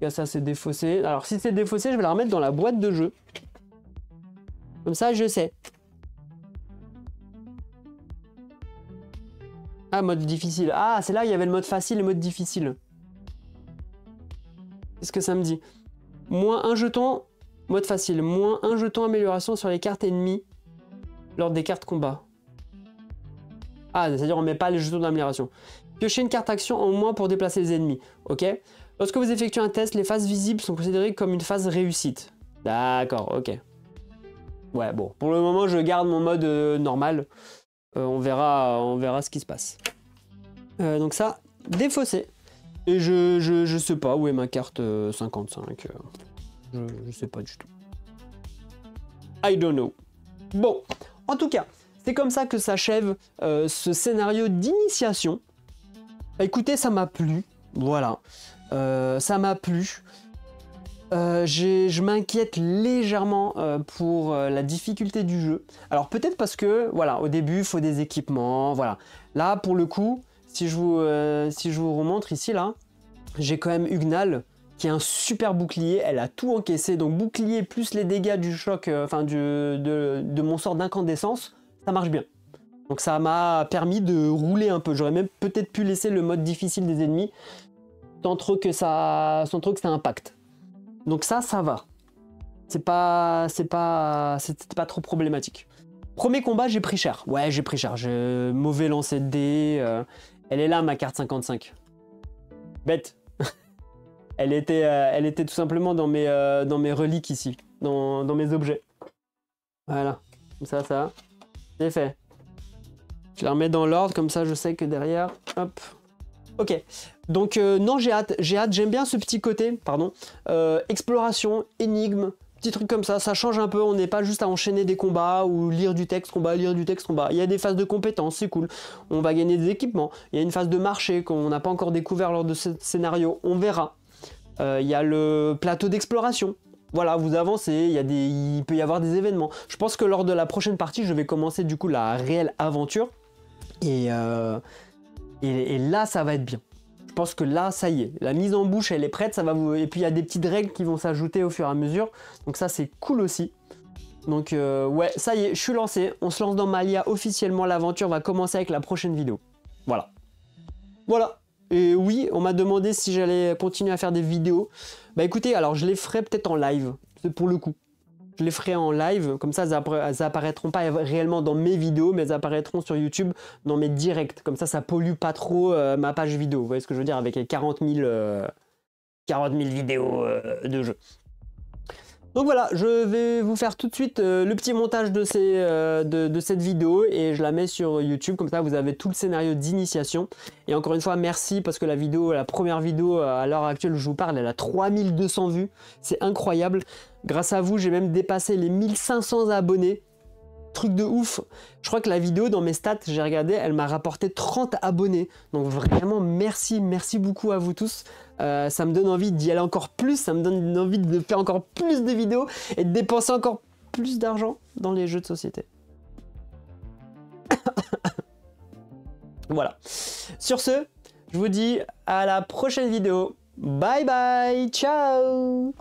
Là, ça c'est défaussé. Alors, si c'est défaussé, je vais la remettre dans la boîte de jeu. Comme ça, je sais. Ah, mode difficile. Ah, c'est là, il y avait le mode facile et le mode difficile. Qu'est-ce que ça me dit? Moins un jeton, mode facile. Moins un jeton amélioration sur les cartes ennemies lors des cartes combat. Ah, c'est-à-dire on met pas les jetons d'amélioration. Piochez une carte action en moins pour déplacer les ennemis. Ok. Lorsque vous effectuez un test, les phases visibles sont considérées comme une phase réussite. D'accord, ok. Ouais, bon. Pour le moment, je garde mon mode normal. On verra ce qui se passe. Donc ça, défaussé. Et je sais pas où est ma carte 55. Je sais pas du tout. I don't know. Bon, en tout cas, c'est comme ça que s'achève ce scénario d'initiation. Écoutez, ça m'a plu. Voilà. Ça m'a plu. Je m'inquiète légèrement pour la difficulté du jeu. Alors peut-être parce que, voilà, au début, il faut des équipements, voilà. Là, pour le coup, si je vous remontre ici, là, j'ai quand même Ugnal, qui a un super bouclier, elle a tout encaissé, donc bouclier plus les dégâts du choc, de mon sort d'incandescence, ça marche bien. Donc ça m'a permis de rouler un peu, j'aurais même peut-être pu laisser le mode difficile des ennemis, sans trop que ça impacte. Donc ça va. C'était pas trop problématique. Premier combat, j'ai pris cher. Ouais, j'ai pris cher. J'ai mauvais lancer de dés. Elle est là, ma carte 55. Bête. elle était tout simplement dans mes reliques ici, dans mes objets. Voilà. Comme ça, c'est fait. Je la remets dans l'ordre, comme ça je sais que derrière, hop. Ok. Donc non, j'ai hâte, j'aime bien ce petit côté, pardon, exploration, énigme, Petit truc comme ça change un peu, on n'est pas juste à enchaîner des combats ou lire du texte, combat, lire du texte, combat. Il y a des phases de compétences, c'est cool. On va gagner des équipements. Il y a une phase de marché qu'on n'a pas encore découvert lors de ce scénario, on verra. Il y a le plateau d'exploration. Voilà, vous avancez, il peut y avoir des événements. Je pense que lors de la prochaine partie, je vais commencer du coup la réelle aventure. Et là, ça va être bien. Je pense que là, ça y est, la mise en bouche, elle est prête, ça va vous... Et puis il y a des petites règles qui vont s'ajouter au fur et à mesure, donc ça c'est cool aussi. Donc ouais, ça y est, je suis lancé, on se lance dans Malia officiellement, l'aventure va commencer avec la prochaine vidéo. Voilà. Voilà. Et oui, on m'a demandé si j'allais continuer à faire des vidéos. Bah écoutez, alors je les ferai peut-être en live, c'est pour le coup. Je les ferai en live, comme ça elles apparaîtront pas réellement dans mes vidéos, mais elles apparaîtront sur YouTube dans mes directs. Comme ça pollue pas trop ma page vidéo. Vous voyez ce que je veux dire avec les 40 000 vidéos de jeu. Donc voilà, je vais vous faire tout de suite le petit montage de cette vidéo et je la mets sur YouTube, comme ça vous avez tout le scénario d'initiation. Et encore une fois, merci parce que la première vidéo à l'heure actuelle où je vous parle, elle a 3200 vues, c'est incroyable. Grâce à vous, j'ai même dépassé les 1500 abonnés. Truc de ouf. Je crois que la vidéo dans mes stats, j'ai regardé, elle m'a rapporté 30 abonnés. Donc vraiment merci beaucoup à vous tous. Ça me donne envie d'y aller encore plus, ça me donne envie de faire encore plus de vidéos et de dépenser encore plus d'argent dans les jeux de société. Voilà. Sur ce, je vous dis à la prochaine vidéo. Bye bye, ciao.